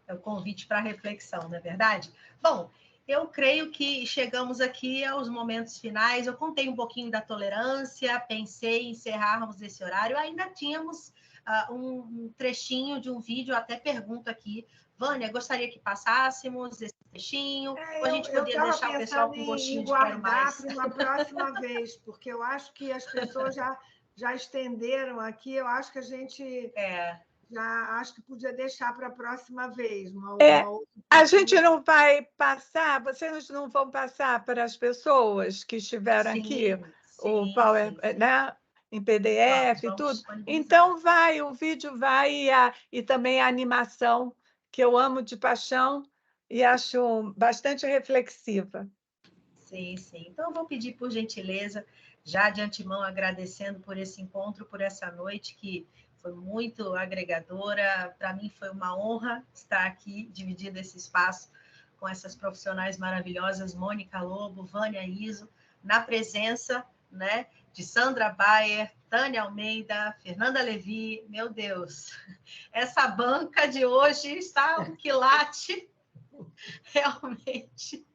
É o convite para reflexão, não é verdade? Bom, eu creio que chegamos aqui aos momentos finais. Eu contei um pouquinho da tolerância, pensei em encerrarmos esse horário. Ainda tínhamos um trechinho de um vídeo, até pergunto aqui, Vânia, gostaria que passássemos esse trechinho? Ou a gente poderia deixar o pessoal com gostinho de quero mais? Para uma próxima vez, porque eu acho que as pessoas já estenderam aqui. Eu acho que a gente... Já acho que podia deixar para a próxima vez. A gente não vai passar, vocês não vão passar para as pessoas que estiveram aqui o Power, né, em PDF e tudo. Então o vídeo vai e também a animação, que eu amo de paixão e acho bastante reflexiva. Sim. Então eu vou pedir por gentileza, já de antemão agradecendo por esse encontro, por essa noite que foi muito agregadora. Para mim foi uma honra estar aqui, dividindo esse espaço com essas profissionais maravilhosas, Mônica Lobo, Vânia Izzo, na presença, né, de Sandra Bayer, Tânia Almeida, Fernanda Levi. Meu Deus, essa banca de hoje está um quilate, realmente.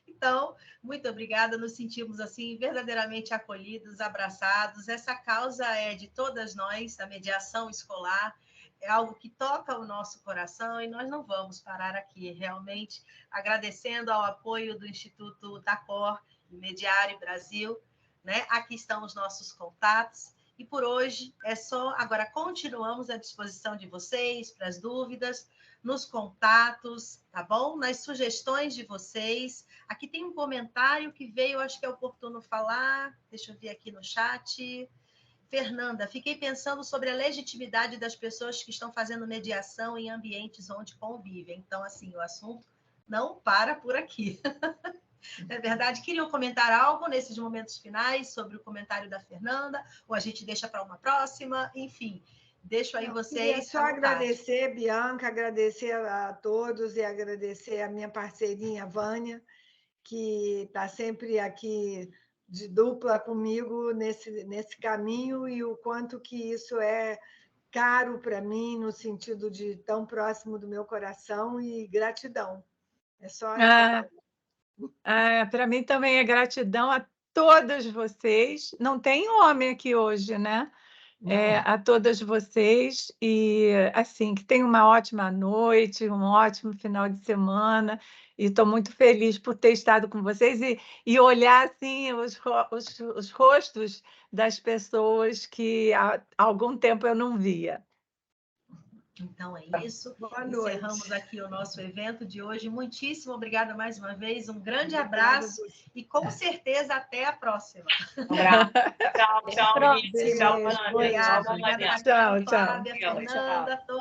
Então, muito obrigada, nos sentimos assim verdadeiramente acolhidos, abraçados. Essa causa é de todas nós, a mediação escolar, é algo que toca o nosso coração e nós não vamos parar aqui, realmente agradecendo ao apoio do Instituto Dacor, Mediare Brasil, né? Aqui estão os nossos contatos. E por hoje é só. Agora continuamos à disposição de vocês para as dúvidas, nos contatos, tá bom? Nas sugestões de vocês. Aqui tem um comentário que veio, acho que é oportuno falar. Deixa eu ver aqui no chat. Fernanda, fiquei pensando sobre a legitimidade das pessoas que estão fazendo mediação em ambientes onde convivem. Então, assim, o assunto não para por aqui. É verdade? Queriam comentar algo nesses momentos finais sobre o comentário da Fernanda? Ou a gente deixa para uma próxima? Enfim, deixo aí vocês. Só agradecer, Bianca, agradecer a todos e agradecer a minha parceirinha, Vânia, que está sempre aqui de dupla comigo nesse caminho, e o quanto que isso é caro para mim, no sentido de tão próximo do meu coração, e gratidão. É só essa para mim também é gratidão a todas vocês. Não tem homem aqui hoje, né? A todas vocês, e assim, que tenham uma ótima noite, um ótimo final de semana, e estou muito feliz por ter estado com vocês e olhar assim os rostos das pessoas que há algum tempo eu não via. Então é isso. Encerramos aqui o nosso evento de hoje. Muitíssimo obrigada mais uma vez. Um grande abraço e com certeza até a próxima. Tchau, Tchau, Fernanda. Tchau.